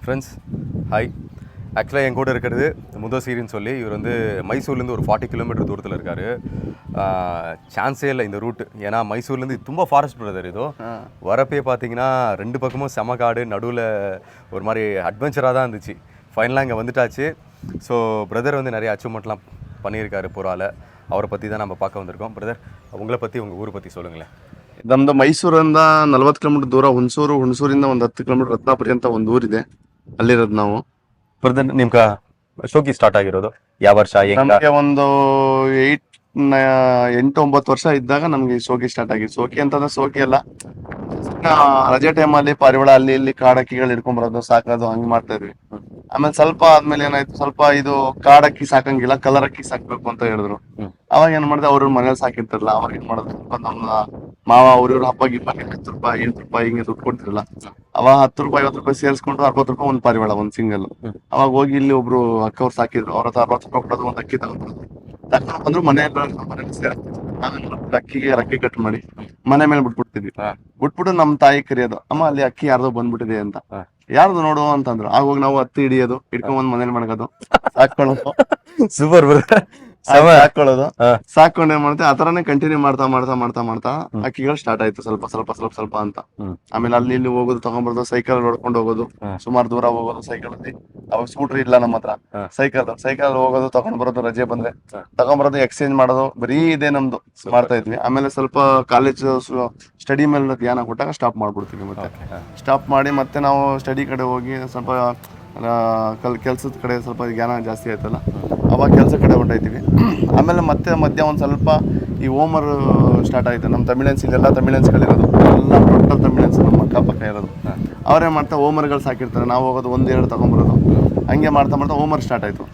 Friends hi. ஆக்சுவலாக என் கூட இருக்கிறது முதசீரின்னு சொல்லி இவர் வந்து மைசூர்லேருந்து ஒரு 40 கிலோமீட்டர் தூரத்தில் இருக்கார். சான்ஸே இல்லை இந்த ரூட்டு, ஏன்னா மைசூர்லேருந்து ரொம்ப ஃபாரஸ்ட் பிரதர். இதோ வரப்பே பார்த்தீங்கன்னா 2 பக்கமும் செம காடு, நடுவில் ஒரு மாதிரி அட்வென்ச்சராக தான் இருந்துச்சு. ஃபைனலாக இங்கே வந்துட்டாச்சு. ஸோ பிரதர் வந்து நிறைய அச்சீவ்மெண்ட்லாம் பண்ணியிருக்காரு புறாவில். ಅವರ ಪತ್ತಿ தான் நம்ம பார்க்க வந்திருக்கோம். ಬ್ರದರ್, உங்களை பற்றி உங்கள் ஊர் பற்றி சொல்லுங்களேன். ನಮ್ದು ಮೈಸೂರಿಂದ 40 ಕಿಲೋಮೀಟರ್ ದೂರ ಹುಣಸೂರಿಂದ ಒಂದು 10 ಕಿಲೋಮೀಟರ್ ರತ್ನಾಪುರಿ ಅಂತ ಒಂದು ಊರಿದೆ, ಅಲ್ಲಿರೋದು ನಾವು. ಬ್ರದರ್, ನಿಮ್ಗೆ ಶೋಕಿ ಸ್ಟಾರ್ಟ್ ಆಗಿರೋದು ಯಾವ ವರ್ಷ? ನಮಗೆ ಒಂದು 8-9 ವರ್ಷ ಇದ್ದಾಗ ನಮ್ಗೆ ಶೋಕಿ ಸ್ಟಾರ್ಟ್ ಆಗಿದೆ. ಶೋಕಿ ಅಂತಂದ್ರೆ ಶೋಕಿ ಅಲ್ಲ, ರಜೆ ಟೈಮಲ್ಲಿ ಪಾರಿವಾಳ ಅಲ್ಲಿ ಇಲ್ಲಿ ಕಾಡಕ್ಕಿಗಳು ಹಿಡ್ಕೊಂಡ್ ಬರೋದು, ಸಾಕೋದು, ಹಂಗ್ ಮಾಡ್ತಾ ಇದ್ವಿ. ಆಮೇಲೆ ಸ್ವಲ್ಪ ಆದ್ಮೇಲೆ ಏನಾಯ್ತು, ಸ್ವಲ್ಪ ಇದು ಕಾಡಕ್ಕಿ ಸಾಕಂಗಿಲ್ಲ, ಕಲರ್ ಅಕ್ಕಿ ಸಾಕ್ಬೇಕು ಅಂತ ಹೇಳಿದ್ರು. ಅವಾಗ ಏನ್ ಮಾಡಿದೆ, ಅವ್ರ ಮನೇಲಿ ಸಾಕಿರ್ತಾರಲ್ಲ, ಅವಾಗ ಏನ್ ಮಾಡೋದು, ಸ್ವಲ್ಪ ನಮ್ಮ ಮಾವ ಅವ್ರ ಹಬ್ಬ ಗಿಬ್ಬ 10 ರೂಪಾಯಿ 8 ರೂಪಾಯಿ ಹಿಂಗೆ ದುಡ್ಡು ಕೊಡ್ತಿರಲ್ಲ, ಅವಾಗ 10 ರೂಪಾಯಿ 50 ರೂಪಾಯಿ ಸೇರಿಸ್ಕೊಂಡು 60 ರೂಪಾಯಿ ಒಂದು ಪಾರಿವಾಳ, ಒಂದು ಸಿಂಗಲ್. ಅವಾಗ ಹೋಗಿ ಇಲ್ಲಿ ಒಬ್ರು ಅಕ್ಕವ್ರು ಸಾಕಿದ್ರು, ಅವ್ರ ಹತ್ರ 60 ರೂಪಾಯಿ ಕೊಡೋದು, ಒಂದು ಅಕ್ಕಿ ತಗೊಂಡ್ರು ಬಂದ್ರು. ಮನೆಯಲ್ಲಿ ಸೇರಿಸ್ತಿದ್ವಿ, ಅಕ್ಕಿಗೆ ರಕ್ಕಿ ಕಟ್ ಮಾಡಿ ಮನೆ ಮೇಲೆ ಬಿಟ್ಬಿಟ್ಟು ನಮ್ ತಾಯಿ ಕರಿಯೋದು, ಅಮ್ಮ ಅಲ್ಲಿ ಅಕ್ಕಿ ಯಾರ್ದೋ ಬಂದ್ಬಿಟ್ಟಿದೆ ಅಂತ. ಯಾರ್ದು ನೋಡು ಅಂತಂದ್ರು. ಆಗ ಹೋಗಿ ನಾವು ಹತ್ತಿ ಹಿಡಿಯೋದು, ಹಿಡ್ಕೊಂಡ್ ಮನೇಲಿ ಮಾಡ್ಕೋದು, ಸಾಕೊಳ್ಳೋದು. Super brother. ಹಾಕೊಳ್ಳೋದು, ಸಾಕೊಂಡ್ ಏನ್ ಮಾಡುತ್ತೆ, ಆತರನೇ ಕಂಟಿನ್ಯೂ ಮಾಡ್ತಾ ಅಕ್ಕಿಗಳು ಸ್ಟಾರ್ಟ್ ಆಯ್ತು, ಸ್ವಲ್ಪ ಅಂತ. ಆಮೇಲೆ ಅಲ್ಲಿ ಇಲ್ಲಿ ಹೋಗೋದು, ತಗೊಂಡ್ಬರೋದು, ಸೈಕಲ್ ನೋಡ್ಕೊಂಡು ಹೋಗೋದು, ಸುಮಾರು ದೂರ ಹೋಗೋದು ಸೈಕಲ್ ಅಲ್ಲಿ. ಅವಾಗ ಸ್ಕೂಟರ್ ಇಲ್ಲ ನಮ್ಮ ಹತ್ರ, ಸೈಕಲ್ ಹೋಗೋದು, ತಗೊಂಡ್ ಬರೋದು, ರಜೆ ಬಂದ್ರೆ ತಗೊಂಡ್ಬರೋದು, ಎಕ್ಸ್ಚೇಂಜ್ ಮಾಡೋದು, ಬರೀ ಇದೇ ನಮ್ದು ಮಾಡ್ತಾ ಇದ್ವಿ. ಆಮೇಲೆ ಸ್ವಲ್ಪ ಕಾಲೇಜ್ ಸ್ಟಡಿ ಮೇಲೆ ಧ್ಯಾನ ಕೊಟ್ಟಾಗ ಸ್ಟಾಪ್ ಮಾಡ್ಬಿಡ್ತೀವಿ. ಮತ್ತೆ ಸ್ಟಾಪ್ ಮಾಡಿ ಮತ್ತೆ ನಾವು ಸ್ಟಡಿ ಕಡೆ ಹೋಗಿ ಸ್ವಲ್ಪ ಕೆಲ್ಸದ ಕಡೆ ಸ್ವಲ್ಪ ಜ್ಞಾನ ಜಾಸ್ತಿ ಆಯ್ತಲ್ಲ, ಅವಾಗ ಕೆಲಸ ಕಡೆ ಹೊಂಟೈತೀವಿ. ಆಮೇಲೆ ಮತ್ತೆ ಮಧ್ಯ ಒಂದು ಸ್ವಲ್ಪ ಈ ಓಮರ್ ಸ್ಟಾರ್ಟ್ ಆಯ್ತು. ನಮ್ಮ ತಮಿಳನ್ಸ್ ಇಲ್ಲೆಲ್ಲ ತಮಿಳನ್ಸ್ಗಳಿರೋದು, ಎಲ್ಲ ಟೋಟಲ್ ತಮಿಳನ್ಸ್ ನಮ್ಮ ಅಕ್ಕಪಕ್ಕ ಇರೋದು. ಅವರೇ ಮಾಡ್ತಾ ಓಮರ್ಗಳು ಸಾಕಿರ್ತಾರೆ, ನಾವು ಹೋಗೋದು 1-2 ತಗೊಂಬರೋದು, ಹಂಗೆ ಮಾಡ್ತಾ ಓಮರ್ ಸ್ಟಾರ್ಟ್ ಆಯಿತು.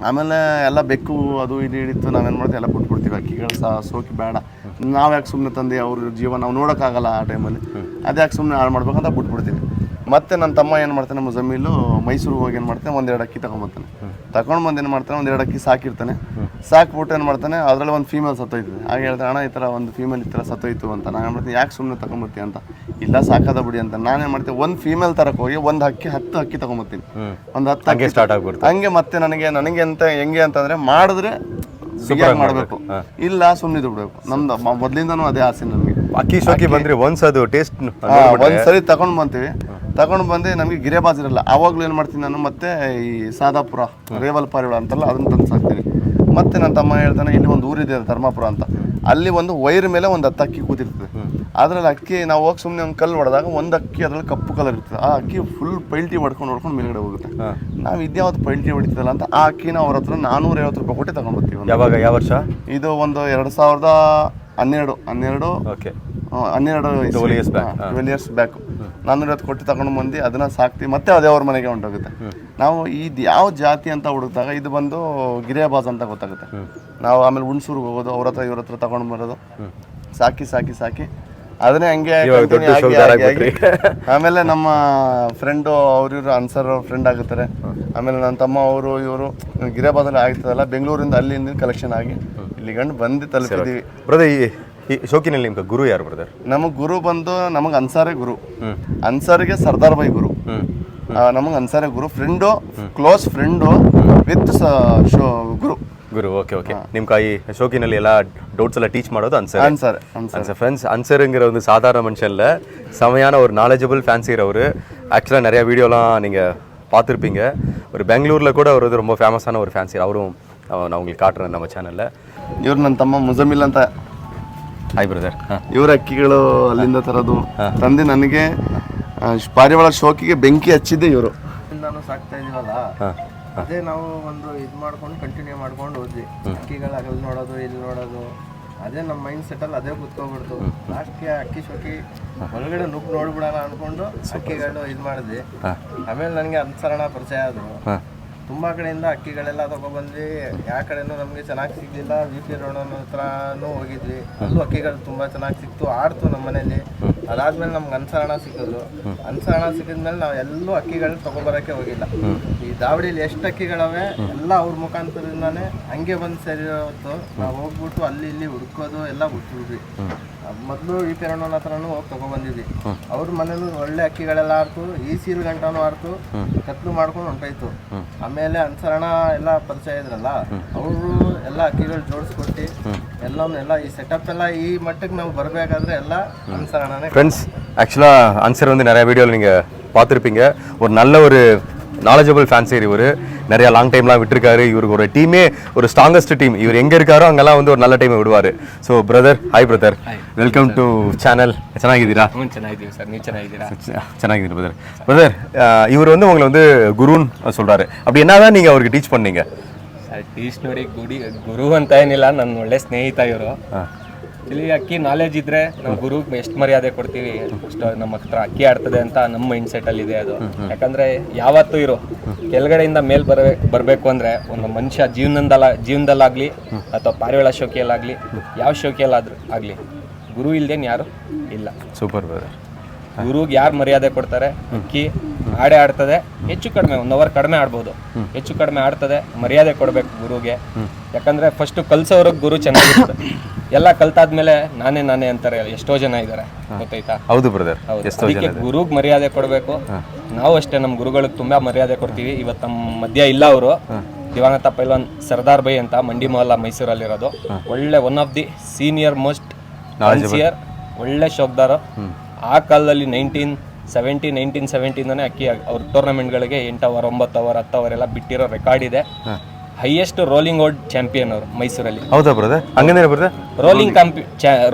ಆಮೇಲೆ ಎಲ್ಲ ಬೆಕ್ಕು ಅದು ಇದು ಹಿಡಿತು, ನಾವೇನು ಮಾಡ್ತೀವಿ ಎಲ್ಲ ಬಿಟ್ಬಿಡ್ತೀವಿ. ಅಕ್ಕಿಗಳು ಸೋಕಿ ಬೇಡ, ನಾವು ಯಾಕೆ ಸುಮ್ಮನೆ ತಂದೆ ಅವ್ರ ಜೀವ ನಾವು ನೋಡೋಕ್ಕಾಗಲ್ಲ ಆ ಟೈಮಲ್ಲಿ, ಅದ್ಯಾಕೆ ಸುಮ್ಮನೆ ಹಾಳು ಮಾಡ್ಬೇಕಂತ ಬಿಟ್ಬಿಡ್ತೀವಿ. ಮತ್ತೆ ನನ್ನ ತಮ್ಮ ಏನು ಮಾಡ್ತಾನೆ, ಮುಜಮ್ಮಿಲು ಮೈಸೂರಿಗೆ ಹೋಗಿ ಏನು ಮಾಡ್ತಾನೆ, 1-2 ಅಕ್ಕಿ ತಗೊಂಬರ್ತಾನೆ. ತಗೊಂಡ್ಬಂದು ಏನು ಮಾಡ್ತಾನೆ, 1-2 ಅಕ್ಕಿ ಸಾಕಿರ್ತಾನೆ. ಸಾಕ್ಬಿಟ್ಟು ಏನು ಮಾಡ್ತಾನೆ, ಅದರಲ್ಲಿ ಒಂದು ಫೀಮೇಲ್ ಸತ್ತೋಯ್ತದೆ. ಹಾಗೆ ಹೇಳ್ತಾನೆ, ಅಣ್ಣ ಈ ಥರ ಒಂದು ಫೀಮೇಲ್ ಈ ಥರ ಸತ್ತೋಯ್ತು ಅಂತ. ನಾನು ಮಾಡ್ತೀನಿ, ಯಾಕೆ ಸುಮ್ಮನೆ ತಗೊಂಬರ್ತೀವಿ ಅಂತ. ಇಲ್ಲ ಸಾಕದ ಬಿಡಿ ಅಂತ ನಾನೇನು ಮಾಡ್ತೀನಿ, ಒಂದು ಫೀಮೇಲ್ ತರಕ್ಕೆ ಹೋಗಿ 10 ಅಕ್ಕಿ ತಗೊಂಬರ್ತೀನಿ. ಒಂದು 10 ಅಕ್ಕಿ ಸ್ಟಾರ್ಟ್ ಆಗ್ಬಿಡ್ತು. ಹಂಗೆ ಮತ್ತೆ ನನಗೆ ಅಂತ ಹೆಂಗೆ ಅಂತಂದ್ರೆ, ಮಾಡಿದ್ರೆ ಮಾಡಬೇಕು, ಇಲ್ಲ ಸುಮ್ಮನೆ ಬಿಡ್ಬೇಕು. ನಮ್ದು ಮೊದಲಿಂದನೂ ಅದೇ ಆಸೆ ನನಗೆ. ಅಕ್ಕಿ ಶೋಕಿ ಬಂದ್ರೆ ಅದು ಟೇಸ್ಟ್ ಒಂದ್ಸರಿ ತಗೊಂಡ್ ಬಂತೀವಿ, ತಗೊಂಡು ಬಂದು ನಮಗೆ ಗಿರೇಬಾಜ್ ಇರಲ್ಲ, ಆವಾಗಲೂ ಏನು ಮಾಡ್ತೀನಿ ನಾನು, ಮತ್ತೆ ಈ ಸಾದಾಪುರ ರೇವಲ್ ಪಾರಿವಾಳ ಅಂತಲ್ಲ, ಅದನ್ನ ತಂದು ಸಾಕ್ತೀನಿ. ಮತ್ತೆ ನನ್ನ ತಮ್ಮ ಹೇಳ್ತಾನೆ, ಇಲ್ಲಿ ಒಂದು ಊರಿದೆ ಧರ್ಮಪುರ ಅಂತ, ಅಲ್ಲಿ ಒಂದು ವೈರ್ ಮೇಲೆ ಒಂದು 10 ಅಕ್ಕಿ ಕೂತಿರ್ತದೆ. ಅದ್ರಲ್ಲಿ ಅಕ್ಕಿ ನಾವು ಹೋಗಿ ಸುಮ್ಮನೆ ಒಂದು ಕಲ್ಲು ಹೊಡೆದಾಗ ಒಂದು ಅಕ್ಕಿ ಅದ್ರಲ್ಲಿ ಕಪ್ಪು ಕಲರ್ ಇರ್ತದೆ. ಆ ಅಕ್ಕಿ ಫುಲ್ ಪೈಲ್ಟಿ ಹೊಡ್ಕೊಂಡು ಮೇಲ್ಗಡೆ ಹೋಗುತ್ತೆ. ನಾವು ಇದ್ಯಾವ್ದು ಪೈಲ್ಟಿ ಹೊಡಿತದಲ್ಲ ಅಂತ ಆ ಅಕ್ಕಿನ ಅವ್ರ ಹತ್ರ 450 ರೂಪಾಯಿ ಕೊಟ್ಟು ತಗೊಂಡ್ಬರ್ತೀವಿ. ಯಾವ ವರ್ಷ ಇದು? ಒಂದು 2012 ಓಕೆ, 12 ಇಯರ್ಸ್ ಬ್ಯಾಕ್ 450 ಕೊಟ್ಟು ತಗೊಂಡು ಬಂದು ಅದನ್ನ ಸಾಕ್ತಿವಿ. ಮತ್ತೆ ಅದೇ ಅವ್ರ ಮನೆಗೆ ಹೊಂಟೋಗುತ್ತೆ. ನಾವು ಇದು ಯಾವ ಜಾತಿ ಅಂತ ಹುಡುಕ್ದಾಗ ಇದು ಬಂದು ಗಿರಿಯಾಬಾಜ್ ಅಂತ ಗೊತ್ತಾಗುತ್ತೆ. ನಾವು ಆಮೇಲೆ ಹುಣಸೂರ್ಗೆ ಹೋಗೋದು, ಅವ್ರ ಹತ್ರ ಇವ್ರ ಹತ್ರ ತಗೊಂಡು ಬರೋದು, ಸಾಕಿ ಅದನ್ನೇ ಹಂಗೆ ಆಮೇಲೆ ನಮ್ಮ ಫ್ರೆಂಡು ಅವ್ರಿವ್ರು ಅನ್ಸರ್ ಫ್ರೆಂಡ್ ಆಗುತ್ತಾರೆ. ಆಮೇಲೆ ನನ್ನ ತಮ್ಮ ಅವರು ಇವರು ಗಿರಿಯಾಬಾಜಲ್ಲಿ ಆಗ್ತದಲ್ಲ, ಬೆಂಗಳೂರಿಂದ ಅಲ್ಲಿಂದ ಕಲೆಕ್ಷನ್ ಆಗಿ ಇಲ್ಲಿ ಗಂಡು ಬಂದು ತಲುಪಿದ್ದೀವಿ. ಬ್ರದರ್, ಈ ಶೋಕಿನಲ್ಲಿ ನಿಮ್ಗೆ ಗುರು ಯಾರು ಬ್ರದರ್? ನಮಗೆ ಗುರು ಬಂದು ನಮಗೆ ಅನ್ಸಾರೇ ಗುರು. ಅನ್ಸಾರಿಗೆ ಸರ್ದಾರ್ ಬಾಯಿ ಗುರು, ನಮಗೆ ಅನ್ಸಾರೇ ಗುರು. ಫ್ರೆಂಡು, ಕ್ಲೋಸ್ ಫ್ರೆಂಡು ವಿತ್ ಗುರು. ಓಕೆ. ನಿಮ್ಗೆ ಈ ಶೋಕಿನಲ್ಲಿ ಎಲ್ಲ ಡೌಟ್ಸ್ ಎಲ್ಲ ಟೀಚ್ ಮಾಡೋದು ಅನ್ಸರ್ ஃப்ரெண்ட்ஸ். அன்சருங்கிற வந்து சாதாரண மனுஷன் இல்லை, செமையான ஒரு நாலேஜபிள் ஃபேன்சியர் அவர். ஆக்சுவலாக நிறைய வீடியோலாம் நீங்கள் பார்த்துருப்பீங்க. ஒரு பெங்களூரில் கூட அவர் வந்து ரொம்ப ஃபேமஸான ஒரு ஃபேன்சியர். அவரும் நான் உங்களுக்கு காட்டுறேன் நம்ம சேனலில். ಇವ್ರು ನನ್ನ ತಮ್ಮ ಮುಜಮಿಲ್ ಅಂತ. Hi brother. ಇವ್ರ ಅಕ್ಕಿಗಳು ಅಲ್ಲಿಂದ ತರೋದು ತಂದು ನನಗೆ ಪಾರಿವಾಳ ಶೋಕಿಗೆ ಬೆಂಕಿ ಹಚ್ಚಿದ್ದೆ ಇವರು. ನಾನು ಸಾಕ್ತಾ ಇದೀವಲ್ಲ, ಅದೇ ನಾವು ಒಂದು ಇದು ಮಾಡ್ಕೊಂಡು ಕಂಟಿನ್ಯೂ ಮಾಡ್ಕೊಂಡು ಹೋದ್ವಿ. ಅಕ್ಕಿಗಳು ಅಲ್ಲಿ ನೋಡೋದು, ಇಲ್ಲಿ ನೋಡೋದು, ಅದೇ ನಮ್ಮ ಮೈಂಡ್ ಸೆಟ್ಟಲ್ಲಿ ಅದೇ ಕುತ್ಕೊಬಿಡ್ತು. ಲಾಸ್ಟ್ಗೆ ಅಕ್ಕಿ ಶೋಕಿ ಒಳಗಡೆ ನುಗ್ಗಿ ನೋಡ್ಬಿಡೋಣ ಅನ್ಕೊಂಡು ಅಕ್ಕಿಗಳು ಇದು ಮಾಡಿದ್ವಿ. ಆಮೇಲೆ ನನಗೆ ಅನ್ಸರಣ ಪರಿಚಯ ಆದರು. ತುಂಬ ಕಡೆಯಿಂದ ಅಕ್ಕಿಗಳೆಲ್ಲ ತಗೊಬಂದ್ವಿ. ಯಾವ ಕಡೆನೂ ನಮಗೆ ಚೆನ್ನಾಗಿ ಸಿಗಲಿಲ್ಲ. ವಿ ಪಿ ರೋಡ್ ಹತ್ರನೂ ಹೋಗಿದ್ವಿ, ಅಲ್ಲೂ ಅಕ್ಕಿಗಳು ತುಂಬ ಚೆನ್ನಾಗಿ ಸಿಕ್ತು, ಆಡ್ತು ನಮ್ಮ ಮನೇಲಿ. ಅದಾದ್ಮೇಲೆ ನಮ್ಗೆ ಅನ್ಸರಣ ಸಿಕ್ಕಿದ್ರು. ಅನ್ಸರಣ ಸಿಕ್ಕಿದ್ಮೇಲೆ ನಾವು ಎಲ್ಲೂ ಅಕ್ಕಿಗಳನ್ನ ತಗೊಬರಕ್ಕೆ ಹೋಗಿಲ್ಲ. ಈ ದಾವಡಿಲಿ ಎಷ್ಟು ಅಕ್ಕಿಗಳವೆ ಎಲ್ಲ ಅವ್ರ ಮುಖಾಂತರದಿಂದಾನೆ ಹಂಗೆ ಬಂದು ಸೇರಿರೋ ಹೊತ್ತು ನಾವು ಹೋಗ್ಬಿಟ್ಟು ಅಲ್ಲಿ ಇಲ್ಲಿ ಹುಡ್ಕೋದು ಎಲ್ಲ ಬಿಟ್ಬಿಟ್ವಿ. ಮೊದಲು ಈ ಪೆರಣೋನ ಹತ್ರನೂ ಹೋಗಿ ತಗೊಬಂದಿದ್ವಿ. ಅವ್ರ ಮನೇಲಿ ಒಳ್ಳೆ ಅಕ್ಕಿಗಳೆಲ್ಲ ಆಡ್ತು, ಈ ಸೀಲ್ ಗಂಟನೂ ಆಡ್ತು, ಕತ್ಲು ಮಾಡ್ಕೊಂಡು ಹೊಂಟೋಯ್ತು. ಆಮೇಲೆ ಅನ್ಸರಣ ಎಲ್ಲ ಪರಿಚಯ ಇದ್ರಲ್ಲ, ಅವರು ಎಲ್ಲ ಅಕ್ಕಿಗಳು ಜೋಡಿಸ್ಕೊಟ್ಟು ಎಲ್ಲ ಈ ಸೆಟಪ್ ಎಲ್ಲ ಈ ಮಟ್ಟಕ್ಕೆ ನಾವು ಬರಬೇಕಾದ್ರೆ ಎಲ್ಲ அன்சரணானே. ஃப்ரெண்ட்ஸ் ஆக்சுவலாக அன்சர் வந்து நிறைய வீடியோவில் நீங்கள் பார்த்துருப்பீங்க. ஒரு நல்ல ஒரு நாலேஜபிள் ஃபேன்சர் இவர். நிறையா லாங் டைம்லாம் விட்டுருக்காரு. இவருக்கு ஒரு டீமே ஒரு ஸ்ட்ராங்கஸ்ட் டீம். இவர் எங்கே இருக்காரோ அங்கெல்லாம் வந்து ஒரு நல்ல டைமை விடுவார். So brother, hi brother, welcome to channel. ಚೆನ್ನಾಗಿದ್ದೀರಾ? ಚೆನ್ನಾಗಿದ್ದೀವಿ ಸರ್, ನೀವು ಚೆನ್ನಾಗಿದ್ದೀರಾ? ಚೆನ್ನಾಗಿದ್ದೀನಿ ಬ್ರದರ್. ಬ್ರದರ್, இவர் வந்து உங்களை வந்து குருன்னு சொல்கிறாரு. அப்படி என்னதான் நீங்கள் அவருக்கு டீச் பண்ணீங்க? ಟೀಚ್ ನೋಡಿ, ಗುರು ಅಂತ ಏನಿಲ್ಲ, ನನ್ನ ಒಳ್ಳೆ ಸ್ನೇಹಿತ ಇವರು. ಇಲ್ಲಿ ಅಕ್ಕಿ ನಾಲೆಜ್ ಇದ್ರೆ ನಾವು ಗುರುಗೆ ಎಷ್ಟು ಮರ್ಯಾದೆ ಕೊಡ್ತೀವಿ ಅಷ್ಟು ನಮ್ಮ ಹತ್ರ ಅಕ್ಕಿ ಆಡ್ತದೆ ಅಂತ ನಮ್ಮ ಮೈಂಡ್ ಸೆಟ್ ಅಲ್ಲಿ ಇದೆ ಅದು. ಯಾಕಂದ್ರೆ ಯಾವತ್ತೂ ಇರೋ ಕೆಳಗಡೆಯಿಂದ ಮೇಲ್ ಬರಬೇಕು ಅಂದ್ರೆ ಒಂದು ಮನುಷ್ಯ ಜೀವನದಲ್ಲಾಗ್ಲಿ ಅಥವಾ ಪಾರಿವಾಳ ಶೋಕಿಯಲ್ಲಾಗ್ಲಿ ಯಾವ ಶೋಕಿಯಲ್ಲಾದ್ರೂ ಆಗ್ಲಿ ಗುರು ಇಲ್ದೇನು ಯಾರು ಇಲ್ಲ. Super brother. ಗುರುಗೆ ಯಾರು ಮರ್ಯಾದೆ ಕೊಡ್ತಾರೆ, ಅಕ್ಕಿ ಆಡೇ ಆಡ್ತದೆ. ಹೆಚ್ಚು ಕಡಿಮೆ 1 ಅವರ್ ಕಡಿಮೆ ಆಡ್ಬೋದು, ಹೆಚ್ಚು ಕಡಿಮೆ ಆಡ್ತದೆ. ಮರ್ಯಾದೆ ಕೊಡ್ಬೇಕು ಗುರುಗೆ. ಯಾಕಂದ್ರೆ ಫಸ್ಟ್ ಕಲ್ಸೋರ್ಗೆ ಗುರು ಚೆನ್ನಾಗಿರ್ತದೆ. ಎಲ್ಲ ಕಲ್ತಾದ್ಮೇಲೆ ನಾನೇ ಅಂತಾರೆ ಎಷ್ಟೋ ಜನ ಇದ್ದಾರೆ, ಗೊತ್ತಾಯ್ತಾ? ಹೌದು ಬ್ರದರ್. ಅದಕ್ಕೆ ಗುರುಗ್ ಮರ್ಯಾದೆ ಕೊಡ್ಬೇಕು. ನಾವು ಅಷ್ಟೇ ನಮ್ಮ ಗುರುಗಳಿಗೆ ತುಂಬಾ ಮರ್ಯಾದೆ ಕೊಡ್ತೀವಿ. ಇವತ್ತು ನಮ್ಮ ಮಧ್ಯ ಇಲ್ಲ ಅವರು. ದಿವಾನತ ಪೈಲ್ವಾನ್ ಸರ್ದಾರ್ ಬೈ ಅಂತ ಮಂಡಿ ಮೊಹಲ್ಲಾ ಮೈಸೂರಲ್ಲಿರೋದು. ಒಳ್ಳೆ one of the senior most sincere ಒಳ್ಳೆ ಶೋಕ್ದಾರ. ಆ ಕಾಲದಲ್ಲಿ 1970 ಅಕ್ಕಿ ಅವ್ರ ಟೂರ್ನಮೆಂಟ್ಗಳಿಗೆ 8 ಅವರ್ 9 ಅವರ್ 10 ಅವರ್ ಎಲ್ಲ ಬಿಟ್ಟಿರೋ ರೆಕಾರ್ಡ್ ಇದೆ. ಹೈಯೆಸ್ಟ್ ರೋಲಿಂಗ್ ವರ್ಲ್ಡ್ ಚಾಂಪಿಯನ್ ಅವರು ಮೈಸೂರಲ್ಲಿ. ಹೌದಾ ಬ್ರದರ್? ಹಂಗಂದ್ರೆ ಬ್ರದರ್